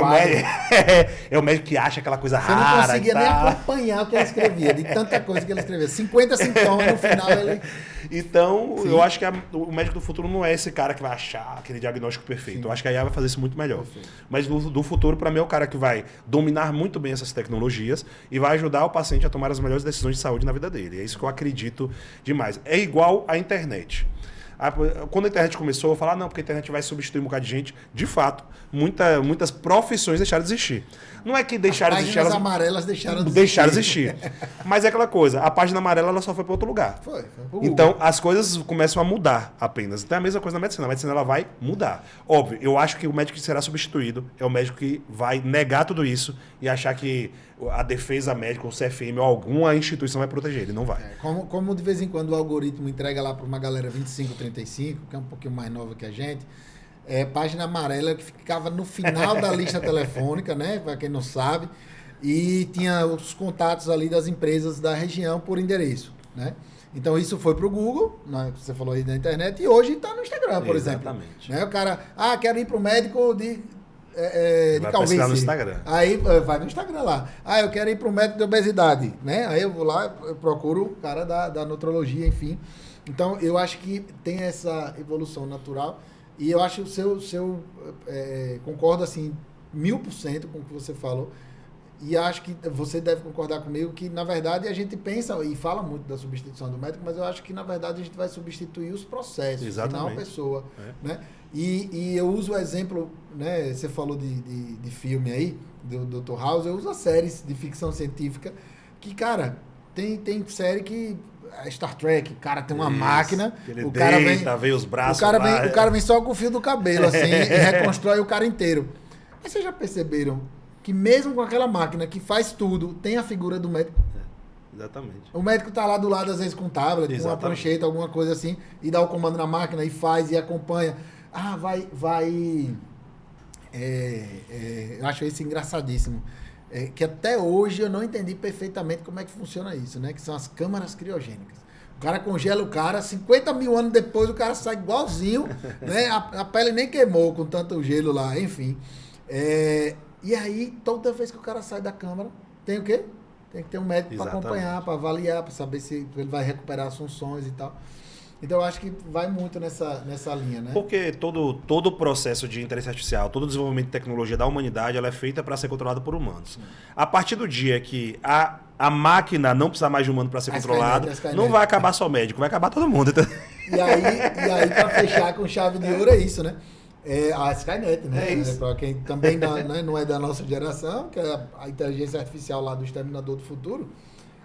Speaker 2: é o médico que acha aquela coisa rara.
Speaker 1: Você não conseguia nem acompanhar o que ele escrevia, de tanta coisa que ele escrevia. 50 sintomas, no final ele...
Speaker 2: Então, eu acho que o médico do futuro não é esse cara que vai achar aquele diagnóstico perfeito. Sim. Eu acho que a IA vai fazer isso muito melhor. Perfeito. Mas do futuro, para mim, é o cara que vai dominar muito bem essas tecnologias e vai ajudar o paciente a tomar as melhores decisões de saúde na vida dele. É isso que eu acredito demais. É igual à internet. Quando a internet começou, eu falava, não, porque a internet vai substituir um bocado de gente. De fato, muitas profissões deixaram de existir. Não é que deixaram de existir. As páginas
Speaker 1: amarelas deixaram de existir.
Speaker 2: Deixaram de existir. Mas é aquela coisa, a página amarela ela só foi para outro lugar.
Speaker 1: Foi pro Google.
Speaker 2: Então, as coisas começam a mudar apenas. Então, é a mesma coisa na medicina. A medicina ela vai mudar. Óbvio, eu acho que o médico que será substituído é o médico que vai negar tudo isso e achar que a defesa médica, ou CFM, ou alguma instituição vai proteger ele. Não vai.
Speaker 1: Como de vez em quando o algoritmo entrega lá para uma galera 25, 35, que é um pouquinho mais nova que a gente, página amarela que ficava no final da lista telefônica, né? Para quem não sabe, e tinha os contatos ali das empresas da região por endereço, né? Então isso foi para o Google, né? Você falou aí da internet, e hoje está no Instagram, por exemplo. Né? O cara, quero ir para o médico de calvície.
Speaker 2: No Instagram.
Speaker 1: Aí vai no Instagram lá. Eu quero ir para o médico de obesidade, né? Aí eu vou lá, eu procuro o cara da nutrologia, enfim. Então eu acho que tem essa evolução natural e eu acho que o seu concordo assim 1000% com o que você falou. E acho que você deve concordar comigo que, na verdade, a gente pensa e fala muito da substituição do médico, mas eu acho que, na verdade, a gente vai substituir os processos,
Speaker 2: exatamente,
Speaker 1: não a pessoa. Né? E eu uso o exemplo, né? Você falou de filme aí, do Dr. House, eu uso as séries de ficção científica, que, cara, tem série que... Star Trek, o cara tem uma máquina,
Speaker 2: o cara vem os braços
Speaker 1: o cara vem só com o fio do cabelo, assim, e reconstrói o cara inteiro. Mas vocês já perceberam que mesmo com aquela máquina que faz tudo, tem a figura do médico?
Speaker 2: Exatamente.
Speaker 1: O médico tá lá do lado, às vezes, com um tablet, com uma prancheta, alguma coisa assim, e dá o comando na máquina, e faz, e acompanha. Eu acho isso engraçadíssimo. Que até hoje eu não entendi perfeitamente como é que funciona isso, né? Que são as câmaras criogênicas. O cara congela o cara, 50 mil anos depois o cara sai igualzinho, né? A pele nem queimou com tanto gelo lá, enfim. E aí, toda vez que o cara sai da câmara, tem o quê? Tem que ter um médico para acompanhar, para avaliar, para saber se ele vai recuperar as funções e tal. Então, eu acho que vai muito nessa linha, né?
Speaker 2: Porque todo o processo de inteligência artificial, todo o desenvolvimento de tecnologia da humanidade, ela é feita para ser controlada por humanos. A partir do dia que a máquina não precisar mais de humano para ser controlada, não vai acabar só o médico, vai acabar todo mundo. Então...
Speaker 1: E aí para fechar com chave de ouro, é isso, né? A Skynet, né? Para quem também não é da nossa geração, que é a inteligência artificial lá do Exterminador do Futuro,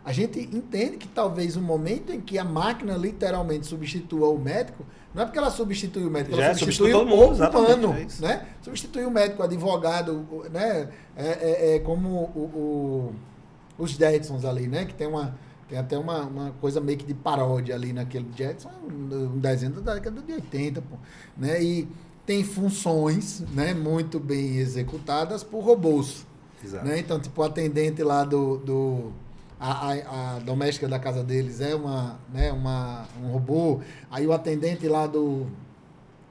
Speaker 1: a gente entende que talvez o momento em que a máquina literalmente substitua o médico, não é porque ela substitui o médico, ela substitui o humano, né? Substitui o médico, o advogado, né? Como os Jetsons ali, né? Que tem até uma coisa meio que de paródia ali naquele Jetson, um desenho da década de 80, pô, né? E tem funções, né, muito bem executadas por robôs.
Speaker 2: Exato.
Speaker 1: Né? Então, tipo, o atendente lá a doméstica da casa deles é um robô, aí o atendente lá do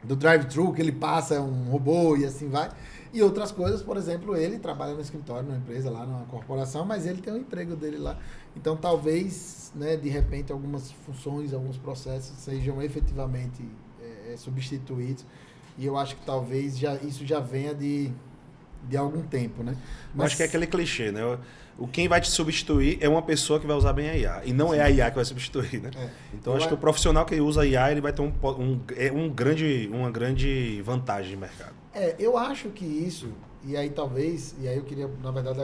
Speaker 1: drive-thru que ele passa é um robô e assim vai. E outras coisas, por exemplo, ele trabalha no escritório, numa empresa lá, numa corporação, mas ele tem um emprego dele lá. Então, talvez, né, de repente, algumas funções, alguns processos sejam efetivamente substituídos. E eu acho que talvez isso já venha de de algum tempo, né?
Speaker 2: Eu acho que é aquele clichê, né? Quem vai te substituir é uma pessoa que vai usar bem a IA. E não é a IA que vai substituir, né? Então, acho que o profissional que usa a IA, ele vai ter uma grande vantagem de mercado.
Speaker 1: Eu acho que isso, e aí talvez, e aí eu queria, na verdade,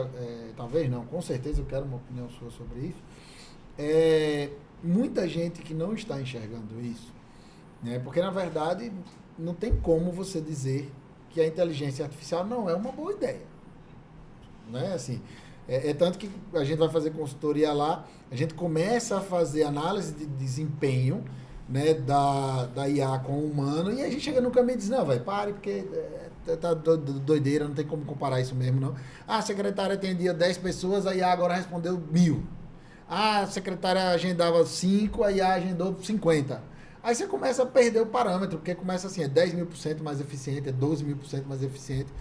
Speaker 1: talvez não, com certeza eu quero uma opinião sua sobre isso. Muita gente que não está enxergando isso, né? Porque, na verdade, não tem como você dizer que a inteligência artificial não é uma boa ideia. Né? Assim, tanto que a gente vai fazer consultoria lá, a gente começa a fazer análise de desempenho, né, da IA com o humano, e a gente chega no caminho e diz, não, vai, pare, porque tá doideira, não tem como comparar isso mesmo, não. A secretária atendia 10 pessoas, a IA agora respondeu 1000. A secretária agendava 5, a IA agendou 50. Aí você começa a perder o parâmetro, porque começa assim, é 10.000% mais eficiente, é 12.000% mais eficiente.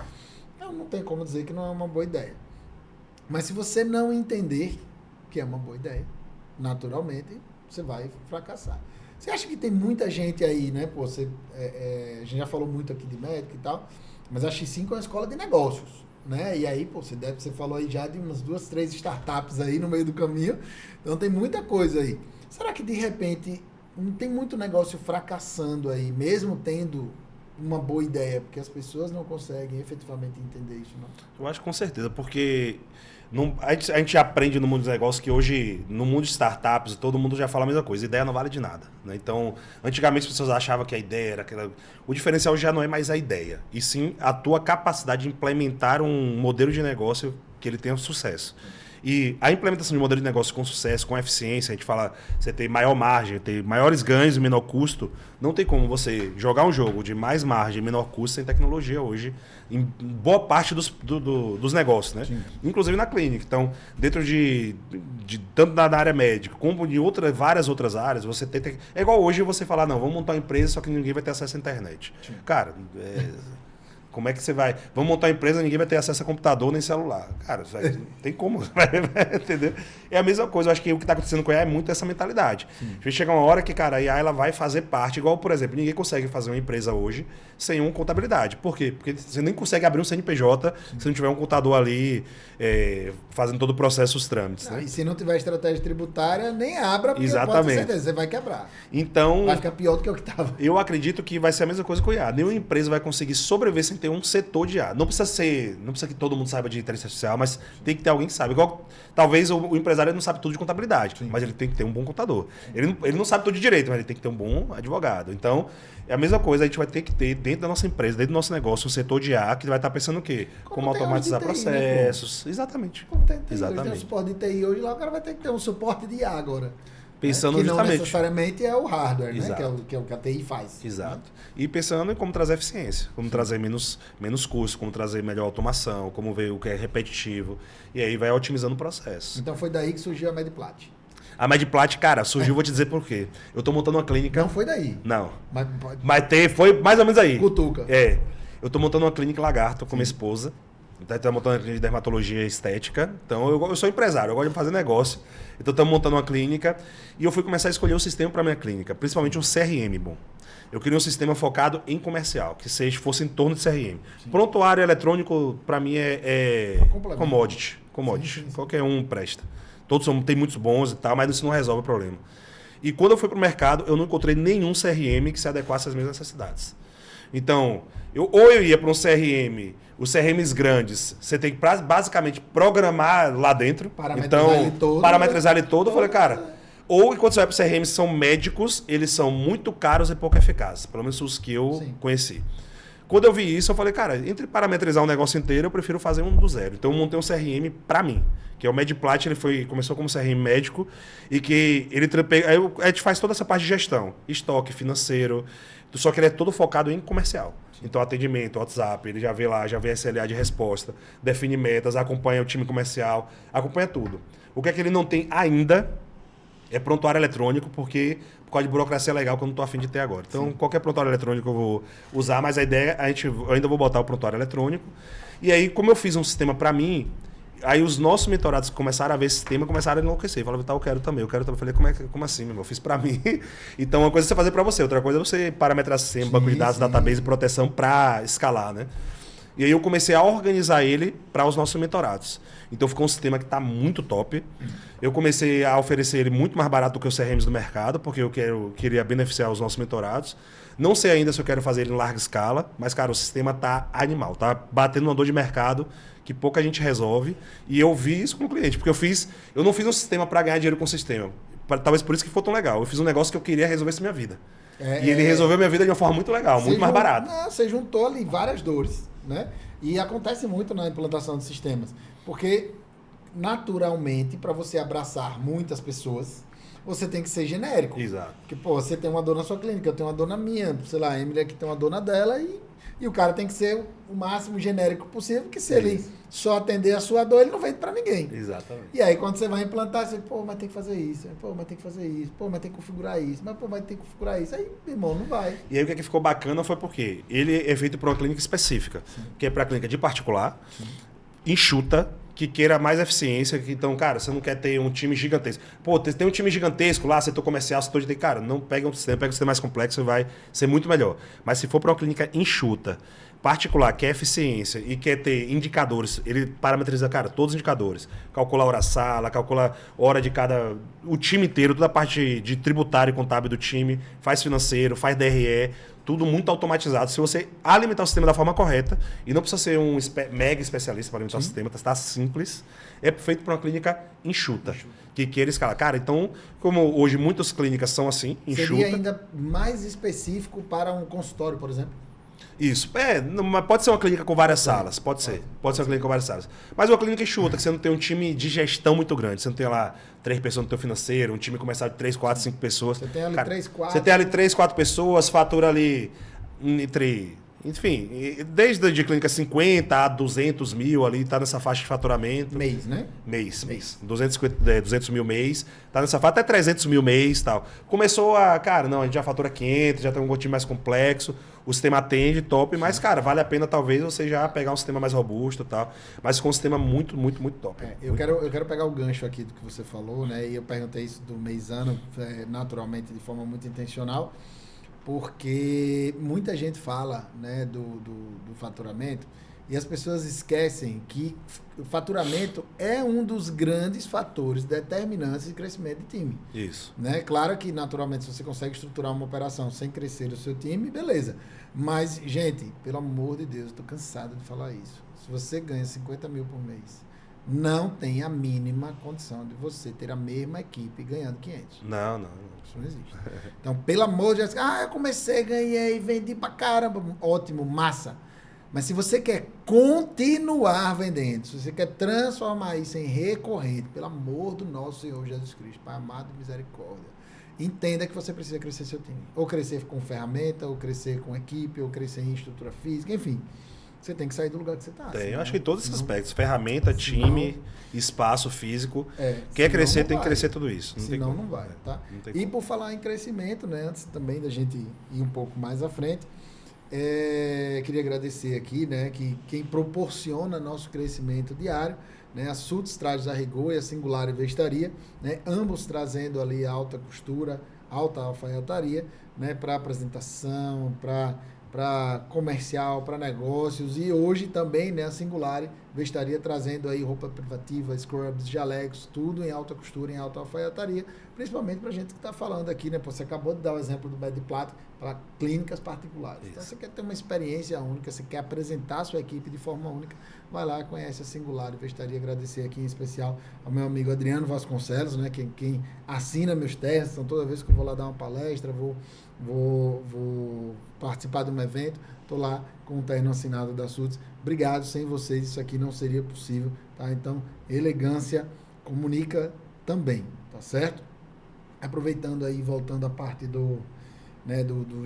Speaker 1: Não tem como dizer que não é uma boa ideia. Mas se você não entender que é uma boa ideia, naturalmente, você vai fracassar. Você acha que tem muita gente aí, né? Pô, a gente já falou muito aqui de médico e tal, mas a X5 é uma escola de negócios, né? E aí, pô, você falou aí já de umas 2, 3 startups aí no meio do caminho, então tem muita coisa aí. Será que de repente não tem muito negócio fracassando aí, mesmo tendo uma boa ideia, porque as pessoas não conseguem efetivamente entender isso, não?
Speaker 2: Eu acho que com certeza, porque a gente aprende no mundo dos negócios que hoje, no mundo de startups, todo mundo já fala a mesma coisa, ideia não vale de nada. Né? Então, antigamente as pessoas achavam que a ideia era aquela... O diferencial já não é mais a ideia, e sim a tua capacidade de implementar um modelo de negócio que ele tenha sucesso. E a implementação de modelo de negócio com sucesso, com eficiência, a gente fala, você tem maior margem, tem maiores ganhos e menor custo, não tem como você jogar um jogo de mais margem e menor custo sem tecnologia hoje, em boa parte dos negócios, né? Sim. Inclusive na clínica. Então, dentro de tanto na área médica, como de várias outras áreas, você tem... É igual hoje você falar, não, vamos montar uma empresa, só que ninguém vai ter acesso à internet. Sim. Cara, como é que você vai... Vamos montar uma empresa, ninguém vai ter acesso a computador nem celular. Cara, não tem como. Entendeu? É a mesma coisa. Eu acho que o que está acontecendo com a IA é muito essa mentalidade. A gente chega uma hora que, cara, a IA ela vai fazer parte, igual, por exemplo, ninguém consegue fazer uma empresa hoje sem uma contabilidade. Por quê? Porque você nem consegue abrir um CNPJ se não tiver um contador ali fazendo todo o processo, os trâmites. Né?
Speaker 1: E se não tiver estratégia tributária, nem abra, porque
Speaker 2: exatamente.
Speaker 1: Pode ter certeza, você vai quebrar.
Speaker 2: Então,
Speaker 1: vai ficar pior do que o que estava.
Speaker 2: Eu acredito que vai ser a mesma coisa com o IA. Nenhuma empresa vai conseguir sobreviver sem ter um setor de IA. Não precisa que todo mundo saiba de inteligência artificial, mas tem que ter alguém que saiba. Igual, talvez o empresário não sabe tudo de contabilidade, sim, mas ele tem que ter um bom contador. Ele não sabe tudo de direito, mas ele tem que ter um bom advogado. Então, é a mesma coisa, a gente vai ter que ter dentro da nossa empresa, dentro do nosso negócio, um setor de IA que vai estar pensando o quê? Como automatizar processos. Né, exatamente.
Speaker 1: Como tem TI, exatamente. Hoje tem um suporte de TI hoje, lá o cara vai ter que ter um suporte de IA agora.
Speaker 2: Pensando
Speaker 1: que
Speaker 2: justamente.
Speaker 1: não necessariamente é o hardware, né? Que é o que a TI faz.
Speaker 2: Exato. E pensando em como trazer eficiência, como trazer menos custo, como trazer melhor automação, como ver o que é repetitivo. E aí vai otimizando o processo.
Speaker 1: Então foi daí que surgiu a Medplat.
Speaker 2: A Medplat, cara, surgiu, vou te dizer por quê. Eu tô montando uma clínica...
Speaker 1: Não foi daí.
Speaker 2: Não. Mas foi mais ou menos aí.
Speaker 1: Cutuca.
Speaker 2: Eu tô montando uma clínica Lagarto com minha esposa. Estamos montando uma clínica de dermatologia estética. Então, eu sou empresário, eu gosto de fazer negócio. Então, estamos montando uma clínica e eu fui começar a escolher um sistema para minha clínica, principalmente um CRM bom. Eu queria um sistema focado em comercial, que fosse em torno de CRM. Sim. Prontuário eletrônico, para mim, é commodity. Sim. Qualquer um presta. Todos tem muitos bons e tal, mas isso não resolve o problema. E quando eu fui para o mercado, eu não encontrei nenhum CRM que se adequasse às minhas necessidades. Então, eu ia para um CRM, os CRMs grandes, você tem que basicamente programar lá dentro. Parametrizar ele todo. Eu falei, cara, ou enquanto você vai para CRMs que são médicos, eles são muito caros e pouco eficazes. Pelo menos os que eu conheci. Quando eu vi isso, eu falei, cara, entre parametrizar um negócio inteiro, eu prefiro fazer um do zero. Então, eu montei um CRM para mim, que é o Medplat. Ele começou como CRM médico e que a gente faz toda essa parte de gestão, estoque financeiro, só que ele é todo focado em comercial. Então, atendimento, WhatsApp, ele já vê lá, já vê SLA de resposta, define metas, acompanha o time comercial, acompanha tudo. O que é que ele não tem ainda é prontuário eletrônico, porque por causa de burocracia legal que eu não estou afim de ter agora. Então, qualquer prontuário eletrônico eu vou usar, mas a ideia, eu ainda vou botar o prontuário eletrônico. E aí, como eu fiz um sistema para mim, aí os nossos mentorados que começaram a ver esse sistema começaram a enlouquecer. Falaram, tá, eu quero também. Eu falei, como assim, meu irmão? Eu fiz para mim. Então, uma coisa é você fazer para você, outra coisa é você parametrar sistema, banco de dados, database e proteção para escalar, né? E aí eu comecei a organizar ele para os nossos mentorados. Então ficou um sistema que está muito top. Eu comecei a oferecer ele muito mais barato do que os CRMs do mercado, porque eu queria beneficiar os nossos mentorados. Não sei ainda se eu quero fazer ele em larga escala, mas, cara, o sistema tá animal, tá batendo uma dor de mercado que pouca gente resolve. E eu vi isso com o cliente, porque eu não fiz um sistema para ganhar dinheiro com o sistema. Talvez por isso que foi tão legal. Eu fiz um negócio que eu queria resolver minha vida. E ele resolveu minha vida de uma forma muito legal, muito mais barata.
Speaker 1: Não, você juntou ali várias dores, né? E acontece muito na implantação de sistemas, porque naturalmente, para você abraçar muitas pessoas, você tem que ser genérico.
Speaker 2: Exato.
Speaker 1: Porque, pô, você tem uma dor na sua clínica, eu tenho uma dor na minha, sei lá, a Emily aqui tem uma dor na dela e o cara tem que ser o máximo genérico possível, porque se ele só atender a sua dor, ele não vende para ninguém.
Speaker 2: Exatamente.
Speaker 1: E aí, quando você vai implantar, você, pô, mas tem que fazer isso, pô, mas tem que fazer isso, pô, mas tem que configurar isso, mas pô, mas tem que configurar isso. Aí, meu irmão, não vai.
Speaker 2: E aí o que ficou bacana foi porque ele é feito para uma clínica específica, que é para a clínica de particular, enxuta, que queira mais eficiência. Então, cara, você não quer ter um time gigantesco. Pô, tem um time gigantesco lá, setor comercial, setor de... Cara, não pega um sistema mais complexo e vai ser muito melhor. Mas se for para uma clínica enxuta, particular, quer eficiência e quer ter indicadores, ele parametriza, cara, todos os indicadores. Calcula a hora-sala, calcula a hora de cada... O time inteiro, toda a parte de tributário e contábil do time, faz financeiro, faz DRE, tudo muito automatizado. Se você alimentar o sistema da forma correta, e não precisa ser um mega especialista para alimentar o sistema, está simples, é feito para uma clínica enxuta, que queira escalar. Cara, então, como hoje muitas clínicas são assim, enxuta...
Speaker 1: Seria ainda mais específico para um consultório, por exemplo?
Speaker 2: Isso. Mas pode ser uma clínica com várias salas. Pode ser uma clínica com várias salas. Mas uma clínica enxuta, que você não tem um time de gestão muito grande. Você não tem lá 3 pessoas no teu financeiro, um time comercial de 3, 4, 5 pessoas.
Speaker 1: Você tem ali 3, 4...
Speaker 2: Você tem ali 3, 4 pessoas, fatura ali entre... Enfim, desde de clínica 50 a 200 mil ali, tá nessa faixa de faturamento.
Speaker 1: Mês, né?
Speaker 2: Mês. 200 mil mês, tá nessa faixa, até 300 mil mês e tal. Começou cara, não, a gente já fatura 500, já tem um time mais complexo, o sistema atende, top, mas, cara, vale a pena talvez você já pegar um sistema mais robusto e tal, mas com um sistema muito, muito, muito top.
Speaker 1: Eu quero pegar o gancho aqui do que você falou, né? E eu perguntei isso do mês-ano, naturalmente, de forma muito intencional, porque muita gente fala, né, do faturamento e as pessoas esquecem que o faturamento é um dos grandes fatores determinantes de crescimento de time.
Speaker 2: Isso.
Speaker 1: Né? Claro que, naturalmente, se você consegue estruturar uma operação sem crescer o seu time, beleza. Mas, gente, pelo amor de Deus, eu estou cansado de falar isso. Se você ganha 50 mil por mês, não tem a mínima condição de você ter a mesma equipe ganhando 500.
Speaker 2: Não.
Speaker 1: Isso não existe. Então, pelo amor de Deus, eu comecei, ganhei, vendi pra caramba. Ótimo, massa. Mas se você quer continuar vendendo, se você quer transformar isso em recorrente, pelo amor do nosso Senhor Jesus Cristo, Pai amado de misericórdia, entenda que você precisa crescer seu time. Ou crescer com ferramenta, ou crescer com equipe, ou crescer em estrutura física, enfim. Você tem que sair do lugar que você está.
Speaker 2: Eu acho que em todos esses aspectos. Ferramenta, time, espaço físico. Quer crescer, tem que crescer tudo isso.
Speaker 1: Senão não vai, tá? E por falar em crescimento, né, antes também da gente ir um pouco mais à frente, queria agradecer aqui, né, que quem proporciona nosso crescimento diário, né, a Sultz Trajes a Rigor e a Singular Vestaria, né, ambos trazendo ali alta costura, alta alfaiataria, né, para apresentação, para comercial, para negócios, e hoje também, né, a Singular Vestaria trazendo aí roupa privativa, scrubs, jalecos, tudo em alta costura, em alta alfaiataria, principalmente para a gente que está falando aqui, né, você acabou de dar o exemplo do Med Plata para clínicas particulares. Então, você quer ter uma experiência única, você quer apresentar a sua equipe de forma única, vai lá, conhece a Singular Vestaria. Agradecer aqui em especial ao meu amigo Adriano Vasconcelos, né, quem assina meus ternos. Então, toda vez que eu vou lá dar uma palestra, vou participar de um evento, estou lá com o terno assinado da Sultz. Obrigado, sem vocês isso aqui não seria possível, tá? Então, elegância comunica também, tá certo? Aproveitando aí, voltando à parte do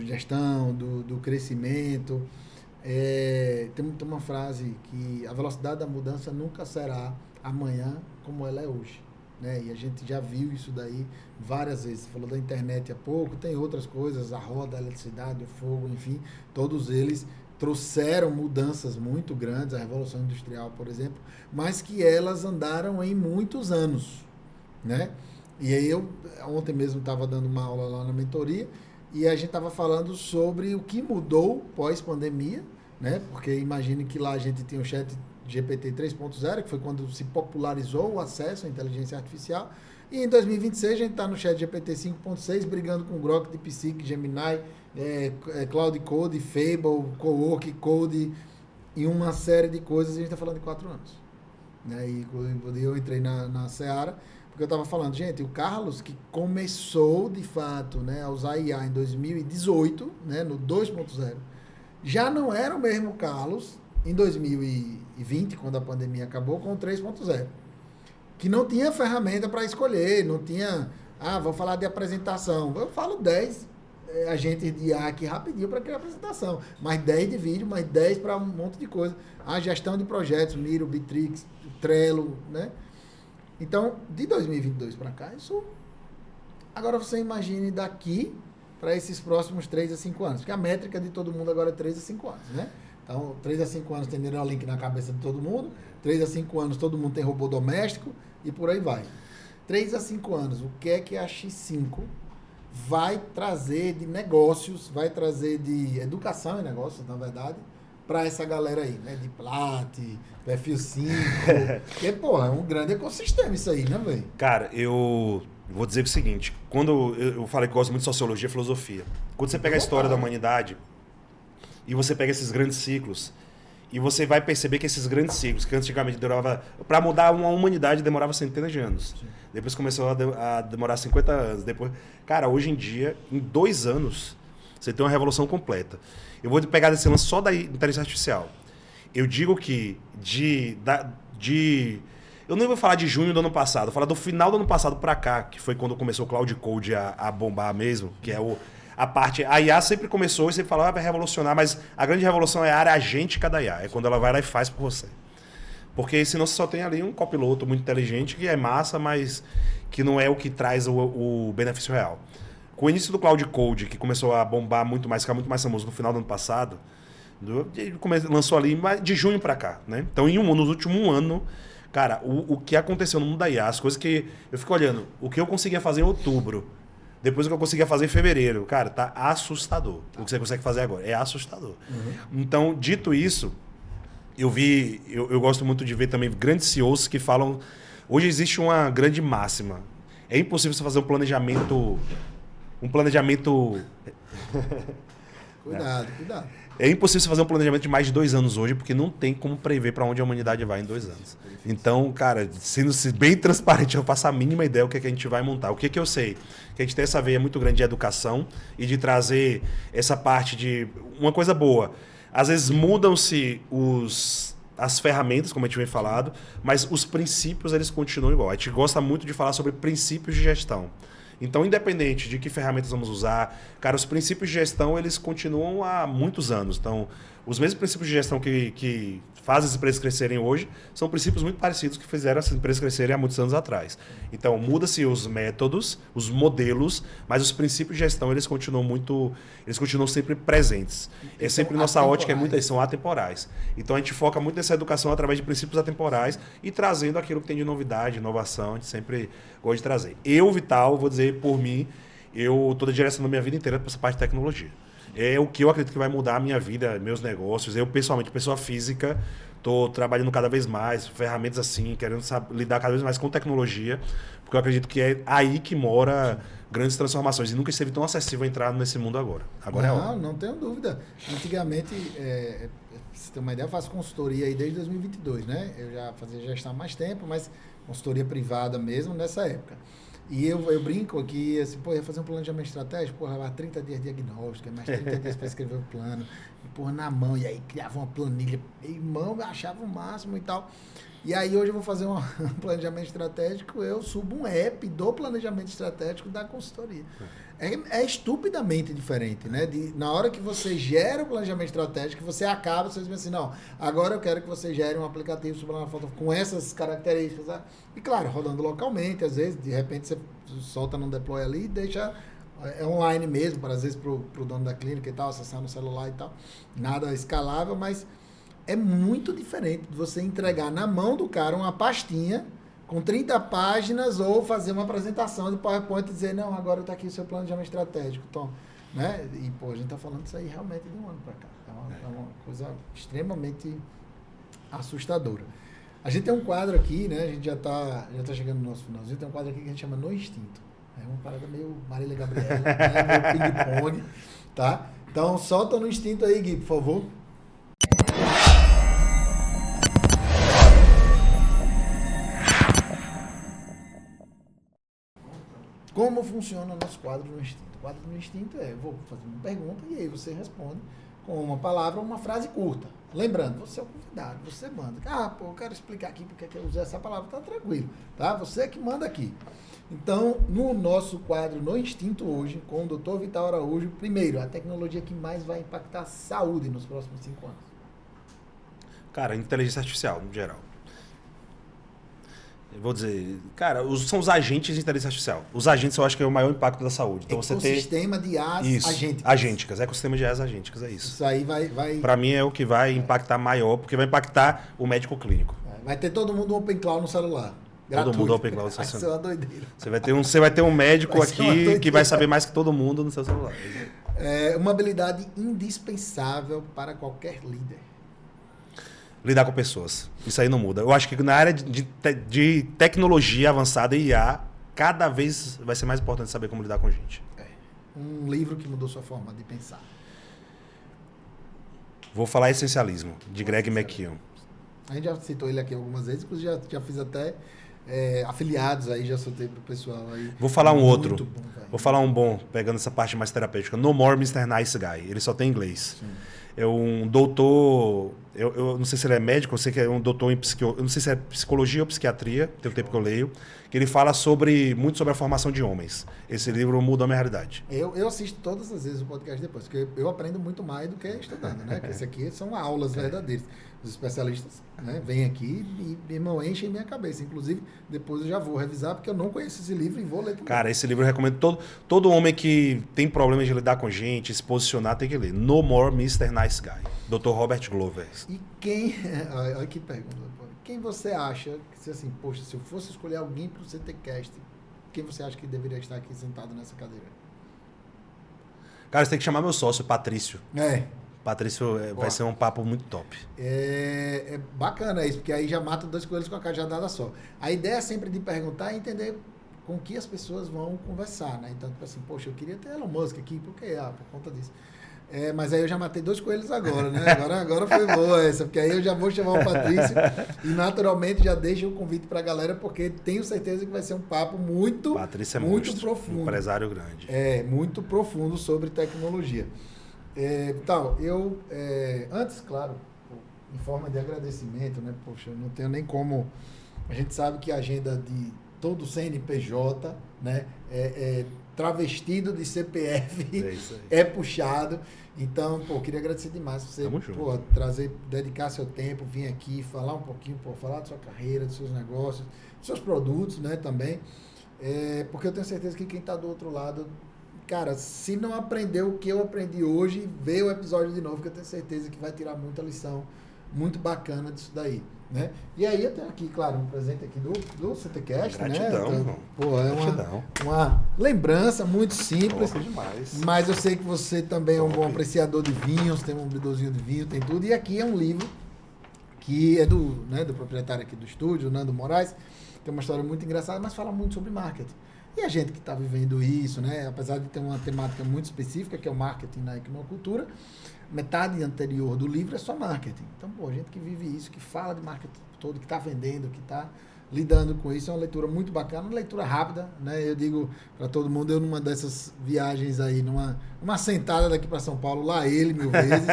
Speaker 1: gestão, do crescimento, tem uma frase que a velocidade da mudança nunca será amanhã como ela é hoje. Né? E a gente já viu isso daí várias vezes. Você falou da internet há pouco, tem outras coisas, a roda, a eletricidade, o fogo, enfim, todos eles trouxeram mudanças muito grandes, a Revolução Industrial, por exemplo, mas que elas andaram em muitos anos, né? E aí eu, ontem mesmo, estava dando uma aula lá na mentoria, e a gente estava falando sobre o que mudou pós-pandemia, né? Porque imagine que lá a gente tinha o chat GPT 3.0, que foi quando se popularizou o acesso à inteligência artificial. E em 2026 a gente está no chat GPT 5.6, brigando com Grok, DeepSeek, Gemini, Cloud Code, Fable, Cowork, Code e uma série de coisas. A gente está falando de 4 anos. Né? E eu entrei na Seara, porque eu estava falando, gente, o Carlos, que começou de fato, né, a usar IA em 2018, né, no 2.0, já não era o mesmo Carlos em 2020, quando a pandemia acabou, com o 3.0. Que não tinha ferramenta para escolher, não tinha, vou falar de apresentação. Eu falo 10 agentes de IA aqui rapidinho para criar apresentação, mais 10 de vídeo, mais 10 para um monte de coisa. A gestão de projetos, Miro, Bitrix, Trello, né? Então, de 2022 para cá, isso... Agora você imagine daqui para esses próximos 3 a 5 anos, porque a métrica de todo mundo agora é 3 a 5 anos, né? Então, 3 a 5 anos tem Neuralink na cabeça de todo mundo, 3 a 5 anos todo mundo tem robô doméstico e por aí vai. 3 a 5 anos, o que é que a X5 vai trazer de negócios, vai trazer de educação e negócios, na verdade, para essa galera aí, né? De Plat, Perfil 5, porque, porra, é um grande ecossistema isso aí, né, velho?
Speaker 2: Cara, eu vou dizer o seguinte, quando eu falei que gosto muito de sociologia e filosofia, quando você pega a história da humanidade e você pega esses grandes ciclos, e você vai perceber que esses grandes ciclos, que antigamente durava... Para mudar uma humanidade demorava centenas de anos. Sim. Depois começou a demorar 50 anos. Depois, cara, hoje em dia, em 2 anos, você tem uma revolução completa. Eu vou pegar desse lance só da inteligência artificial. Eu digo que eu não vou falar de junho do ano passado, vou falar do final do ano passado para cá, que foi quando começou o Cloud Code a bombar mesmo, que é a parte... A IA sempre começou e sempre falava vai revolucionar, mas a grande revolução é a área agêntica da IA. É quando ela vai lá e faz por você. Porque senão você só tem ali um copiloto muito inteligente que é massa, mas que não é o que traz o benefício real. Com o início do Cloud Code, que começou a bombar muito mais, ficar muito mais famoso no final do ano passado, lançou ali de junho para cá, né? Então, nos últimos 1 ano, cara, o que aconteceu no mundo da IA, as coisas que eu fico olhando, o que eu conseguia fazer em outubro, depois o que eu conseguia fazer em fevereiro, cara, tá assustador. O que você consegue fazer agora é assustador. Uhum. Então, dito isso, eu gosto muito de ver também grandes CEOs que falam, hoje existe uma grande máxima, é impossível você fazer um planejamento
Speaker 1: Cuidado.
Speaker 2: É impossível você fazer um planejamento de mais de 2 anos hoje, porque não tem como prever para onde a humanidade vai em 2 anos. Então, cara, sendo bem transparente, eu faço a mínima ideia do que a gente vai montar. O que eu sei? Que a gente tem essa veia muito grande de educação e de trazer essa parte de... Uma coisa boa, às vezes mudam-se as ferramentas, como a gente vem falado, mas os princípios eles continuam igual. A gente gosta muito de falar sobre princípios de gestão. Então, independente de que ferramentas vamos usar, cara, os princípios de gestão, eles continuam há muitos anos. Então, os mesmos princípios de gestão que fazem as empresas crescerem hoje são princípios muito parecidos que fizeram as empresas crescerem há muitos anos atrás. Então, muda-se os métodos, os modelos, mas os princípios de gestão, eles continuam sempre presentes. É sempre nossa ótica, são atemporais. Então, a gente foca muito nessa educação através de princípios atemporais e trazendo aquilo que tem de novidade, inovação, a gente sempre gosta de trazer. Eu, Vital, vou dizer por mim, eu estou direcionando minha vida inteira para essa parte de tecnologia. É o que eu acredito que vai mudar a minha vida, meus negócios. Eu, pessoalmente, pessoa física, estou trabalhando cada vez mais, ferramentas assim, querendo lidar cada vez mais com tecnologia, porque eu acredito que é aí que mora grandes transformações. E nunca esteve tão acessível entrar nesse mundo agora. Agora é a hora.
Speaker 1: Não tenho dúvida. Antigamente, pra você ter uma ideia, eu faço consultoria aí desde 2022, né? Eu já fazia gestão há mais tempo, mas consultoria privada mesmo nessa época. E eu brinco aqui, assim, ia fazer um planejamento estratégico, levar 30 dias de diagnóstico, mais 30 dias para escrever o plano, e na mão, e aí criava uma planilha, irmão, eu achava o máximo e tal. E aí hoje eu vou fazer um planejamento estratégico, eu subo um app do planejamento estratégico da consultoria. É estupidamente diferente, né? Na hora que você gera o planejamento estratégico, você acaba, você diz assim, não, agora eu quero que você gere um aplicativo sobre uma foto com essas características. Né? E claro, rodando localmente, às vezes, de repente você solta num deploy ali e deixa online mesmo, para às vezes para o dono da clínica e tal, acessar no celular e tal. Nada escalável, mas é muito diferente de você entregar na mão do cara uma pastinha com 30 páginas ou fazer uma apresentação de PowerPoint e dizer, não, agora está aqui o seu planejamento estratégico, Tom. né? E, pô, a gente tá falando isso aí realmente de um ano para cá. É uma coisa extremamente assustadora. A gente tem um quadro aqui, né? A gente já tá chegando no nosso finalzinho. Tem um quadro aqui que a gente chama No Instinto. É uma parada meio Marília Gabriela, né? Meio ping-pong, tá? Então, solta no instinto aí, Gui, por favor. Como funciona o nosso quadro no instinto? O quadro no instinto eu vou fazer uma pergunta e aí você responde com uma palavra ou uma frase curta. Lembrando, você é o convidado, você manda. Pô, eu quero explicar aqui porque eu usei essa palavra, tá tranquilo, tá? Você é que manda aqui. Então, no nosso quadro No Instinto hoje, com o Dr. Vital Araújo, primeiro, a tecnologia que mais vai impactar a saúde nos próximos 5 anos.
Speaker 2: Cara, inteligência artificial, no geral. Eu vou dizer, cara, são os agentes de inteligência artificial. Os agentes eu acho que é o maior impacto da saúde. Então você tem
Speaker 1: ecossistema de IAs agênticas.
Speaker 2: Agênticas, ecossistema de IAs agênticas, é isso.
Speaker 1: Isso aí vai...
Speaker 2: Para mim é o que vai impactar maior, porque vai impactar o médico clínico.
Speaker 1: Vai ter todo mundo Open Cloud no celular.
Speaker 2: Todo mundo Open Cloud no
Speaker 1: celular. Vai ser uma doideira.
Speaker 2: Você vai ter um médico aqui que vai saber mais que todo mundo no seu celular.
Speaker 1: É uma habilidade indispensável para qualquer líder.
Speaker 2: Lidar com pessoas. Isso aí não muda. Eu acho que na área de tecnologia avançada e IA, cada vez vai ser mais importante saber como lidar com gente.
Speaker 1: Um livro que mudou sua forma de pensar.
Speaker 2: Vou falar Essencialismo, de Greg McKeown.
Speaker 1: A gente já citou ele aqui algumas vezes, inclusive já fiz até afiliados aí, já soltei pro pessoal aí.
Speaker 2: Vou falar um outro.
Speaker 1: Muito bom,
Speaker 2: vou falar um bom, pegando essa parte mais terapêutica. No More Mr. Nice Guy. Ele só tem inglês.
Speaker 1: Sim.
Speaker 2: É um doutor... Eu não sei se ele é médico, eu sei que é um doutor em eu não sei se é psicologia ou psiquiatria, tem um tempo que eu leio, que ele fala muito sobre a formação de homens. Esse livro muda a minha realidade.
Speaker 1: Eu assisto todas as vezes o podcast depois, porque eu aprendo muito mais do que estudando, né? Porque esse aqui são aulas verdadeiras. Os especialistas, né, vêm aqui e enchem minha cabeça. Inclusive, depois eu já vou revisar, porque eu não conheço esse livro e vou ler também.
Speaker 2: Esse livro eu recomendo. Todo homem que tem problemas de lidar com gente, se posicionar, tem que ler. No More Mr. Nice Guy, Dr. Robert Glover.
Speaker 1: E olha que pergunta. Quem você acha, que se poxa, se eu fosse escolher alguém para o CTCast, quem você acha que deveria estar aqui sentado nessa cadeira?
Speaker 2: Cara, você tem que chamar meu sócio, Patrício. Patrício vai ser um papo muito top.
Speaker 1: É bacana isso, porque aí já mata 2 coelhos com a cajadada só. A ideia é sempre de perguntar e entender com que as pessoas vão conversar, né? Então, tipo assim, poxa, eu queria ter Elon Musk aqui, porque por conta disso. Mas aí eu já matei 2 coelhos agora, né? Agora foi boa essa, porque aí eu já vou chamar o Patrício e naturalmente já deixo o convite para a galera, porque tenho certeza que vai ser um papo muito profundo.
Speaker 2: Empresário grande.
Speaker 1: Muito profundo sobre tecnologia. Antes, claro, em forma de agradecimento, né? Poxa, eu não tenho nem como... A gente sabe que a agenda de todo CNPJ, né? Travestido de CPF, é puxado. Então, queria agradecer demais você dedicar seu tempo, vir aqui, falar um pouquinho, falar da sua carreira, dos seus negócios, dos seus produtos, né, também. Porque eu tenho certeza que quem está do outro lado, cara, se não aprendeu o que eu aprendi hoje, vê o episódio de novo, que eu tenho certeza que vai tirar muita lição muito bacana disso daí, né? E aí eu tenho aqui, claro, um presente aqui do CTCast,
Speaker 2: gratidão,
Speaker 1: né? Então, uma lembrança muito simples,
Speaker 2: demais.
Speaker 1: Mas eu sei que você também é um bom apreciador de vinhos, tem um bidôzinho de vinho, tem tudo. E aqui é um livro que é do proprietário aqui do estúdio, Nando Moraes. Tem uma história muito engraçada, mas fala muito sobre marketing. E a gente que está vivendo isso, né? Apesar de ter uma temática muito específica, que é o marketing na equinocultura, metade anterior do livro é só marketing. Então, a gente que vive isso, que fala de marketing todo, que está vendendo, que está lidando com isso, é uma leitura muito bacana, uma leitura rápida, né? Eu digo para todo mundo, eu numa dessas viagens aí, numa sentada daqui para São Paulo, lá ele 1000 vezes,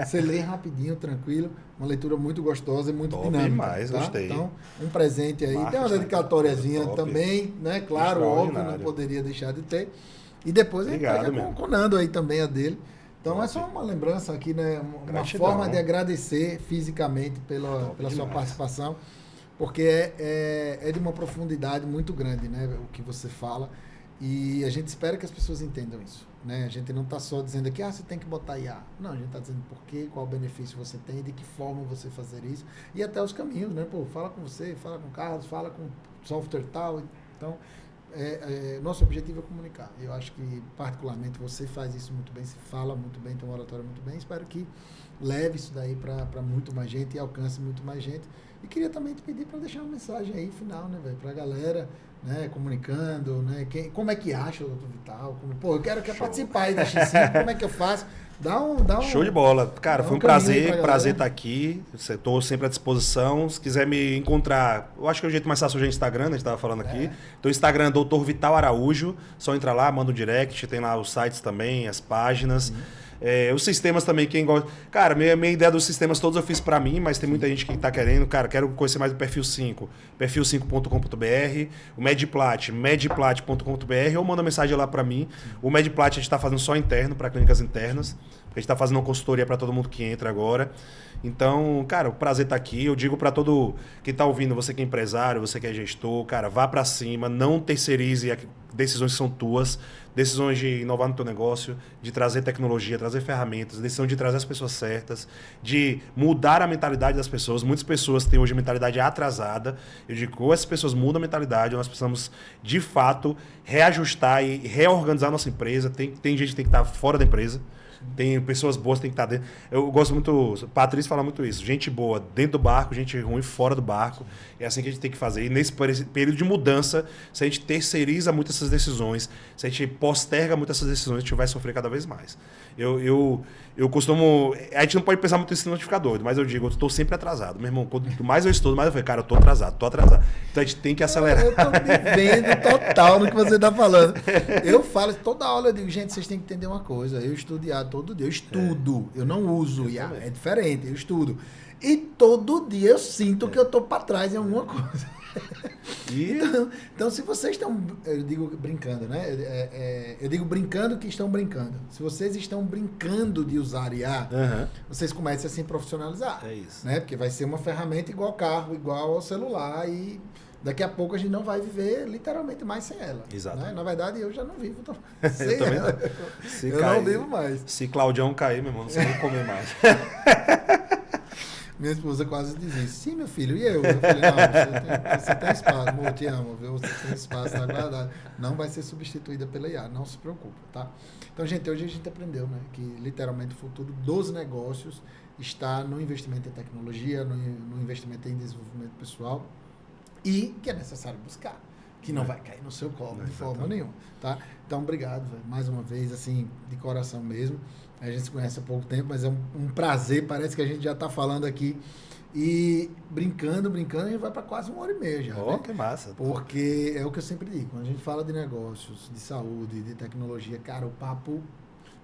Speaker 1: você lê rapidinho, tranquilo, uma leitura muito gostosa e muito dinâmica.
Speaker 2: Demais,
Speaker 1: tá?
Speaker 2: Gostei.
Speaker 1: Então, um presente aí, tem uma dedicatóriazinha também, né? Claro, óbvio, não poderia deixar de ter. E depois a gente pega com o Nando aí também, a dele. Então, é só uma lembrança aqui, né? Uma forma de agradecer fisicamente pela sua participação, porque é de uma profundidade muito grande, né? O que você fala. E a gente espera que as pessoas entendam isso, né? A gente não está só dizendo aqui, você tem que botar IA. Não, a gente está dizendo por quê, qual benefício você tem, de que forma você fazer isso. E até os caminhos, né? Fala com você, fala com o Carlos, fala com software tal. Então, nosso objetivo é comunicar. Eu acho que, particularmente, você faz isso muito bem, se fala muito bem, tem uma oratória muito bem. Espero que leve isso daí para muito mais gente e alcance muito mais gente. E queria também te pedir para deixar uma mensagem aí final, né, velho, para a galera, né, comunicando, né, como é que acha o Dr. Vital? Eu quero participar aí da X5, como é que eu faço? Dá um
Speaker 2: Show de bola. Cara, foi um prazer estar aqui. Estou sempre à disposição. Se quiser me encontrar, eu acho que é o jeito mais fácil é o Instagram, né? A gente estava falando aqui. Então, Instagram, Dr. Vital Araújo. Só entra lá, manda um direct, tem lá os sites também, as páginas. Os sistemas também, quem gosta. Cara, minha ideia dos sistemas todos eu fiz para mim, mas tem muita gente que está querendo. Cara, quero conhecer mais o Perfil 5. Perfil5.com.br. O Medplat, medplat.com.br. Ou manda mensagem lá para mim. O Medplat a gente está fazendo só interno, para clínicas internas. A gente está fazendo uma consultoria para todo mundo que entra agora. Então, cara, o prazer tá aqui. Eu digo para todo quem está ouvindo, você que é empresário, você que é gestor, cara, vá para cima, não terceirize decisões que são tuas, decisões de inovar no teu negócio, de trazer tecnologia, trazer ferramentas, decisão de trazer as pessoas certas, de mudar a mentalidade das pessoas. Muitas pessoas têm hoje a mentalidade atrasada. Eu digo, ou essas pessoas mudam a mentalidade, ou nós precisamos, de fato, reajustar e reorganizar a nossa empresa. Tem gente que tem que estar fora da empresa. Tem pessoas boas, tem que estar dentro. Eu gosto muito, Patrícia fala muito isso. Gente boa dentro do barco, gente ruim fora do barco. É assim que a gente tem que fazer. E nesse período de mudança, se a gente terceiriza muito essas decisões, se a gente posterga muito essas decisões, a gente vai sofrer cada vez mais. Eu costumo... A gente não pode pensar muito nisso, não ficar doido, mas eu digo, eu estou sempre atrasado. Meu irmão, quanto mais eu estudo, mais eu falo, cara, eu estou atrasado. Então a gente tem que acelerar.
Speaker 1: Eu estou vivendo total no que você está falando. Eu falo, toda aula eu digo, gente, vocês têm que entender uma coisa. Eu estudo IA todo dia, eu estudo. Eu não uso IA, é diferente, eu estudo. E todo dia eu sinto que eu estou para trás em alguma coisa. Então, se vocês estão, eu digo brincando, né? Eu digo brincando que estão brincando. Se vocês estão brincando de usar IA, vocês comecem a se profissionalizar.
Speaker 2: É isso.
Speaker 1: Né? Porque vai ser uma ferramenta igual ao carro, igual ao celular e daqui a pouco a gente não vai viver literalmente mais sem ela.
Speaker 2: Exato.
Speaker 1: Né? Na verdade, eu já não vivo
Speaker 2: sem ela.
Speaker 1: Não vivo mais.
Speaker 2: Se Claudião cair, meu irmão, não sei nem comer mais.
Speaker 1: Minha esposa quase diz isso. Sim, meu filho, e eu? Eu falei, não, você tem espaço, amor, eu te amo, viu? Você tem espaço, tá guardado. Não vai ser substituída pela IA, não se preocupe, tá? Então, gente, hoje a gente aprendeu, né, que literalmente o futuro dos negócios está no investimento em tecnologia, no investimento em desenvolvimento pessoal e que é necessário buscar, que não vai cair no seu colo de forma nenhuma, tá? Então, obrigado, velho, mais uma vez, assim, de coração mesmo. A gente se conhece há pouco tempo, mas é um prazer. Parece que a gente já está falando aqui. E brincando, a gente vai para quase 1h30 já.
Speaker 2: Oh,
Speaker 1: né?
Speaker 2: Que massa.
Speaker 1: Porque é o que eu sempre digo. Quando a gente fala de negócios, de saúde, de tecnologia, cara, o papo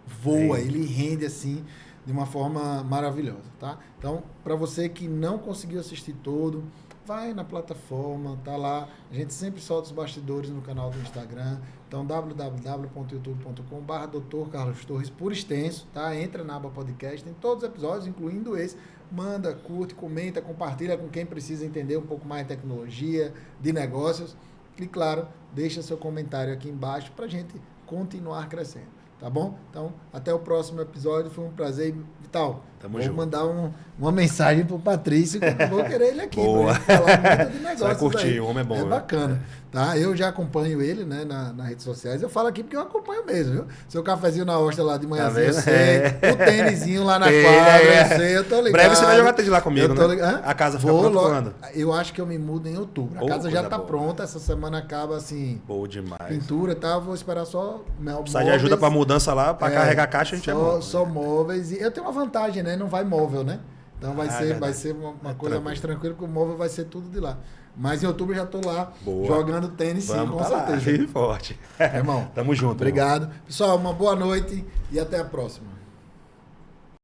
Speaker 1: voa. Ele rende assim de uma forma maravilhosa, tá? Então, para você que não conseguiu assistir todo, vai na plataforma, tá lá. A gente sempre solta os bastidores no canal do Instagram. Então, www.youtube.com/Dr. Carlos Torres, por extenso, tá? Entra na aba podcast, tem todos os episódios, incluindo esse. Manda, curte, comenta, compartilha com quem precisa entender um pouco mais de tecnologia, de negócios. E, claro, deixa seu comentário aqui embaixo para a gente continuar crescendo, tá bom? Então, até o próximo episódio. Foi um prazer, Vital.
Speaker 2: Vou
Speaker 1: mandar uma mensagem pro Patrício, que eu vou querer ele aqui.
Speaker 2: Boa.
Speaker 1: Falar muito de negócios.
Speaker 2: Você vai curtir,
Speaker 1: aí.
Speaker 2: O homem é bom.
Speaker 1: É bacana. Tá? Eu já acompanho ele, né, nas redes sociais. Eu falo aqui porque eu acompanho mesmo, viu? Seu cafezinho na Ostra lá de manhã,
Speaker 2: Tá
Speaker 1: eu sei. O tênisinho lá na quadra, eu sei, eu tô ligado.
Speaker 2: Breve você vai jogar tênis lá comigo, né?
Speaker 1: Hã?
Speaker 2: A casa fica pronta quando?
Speaker 1: Eu acho que eu me mudo em outubro. A casa já tá pronta, essa semana acaba assim...
Speaker 2: Boa demais.
Speaker 1: Pintura e tal, vou esperar só móveis.
Speaker 2: Precisa de ajuda pra mudança lá, pra carregar a caixa, a gente
Speaker 1: só móveis. E eu tenho uma vantagem, né? Não vai móvel, né? Então vai ser uma coisa mais tranquila, porque o móvel vai ser tudo de lá. Mas em outubro eu já tô lá jogando tênis, sim, com certeza.
Speaker 2: Lá, forte.
Speaker 1: Irmão,
Speaker 2: tamo junto.
Speaker 1: Obrigado.
Speaker 2: Irmão.
Speaker 1: Pessoal, uma boa noite e até a próxima.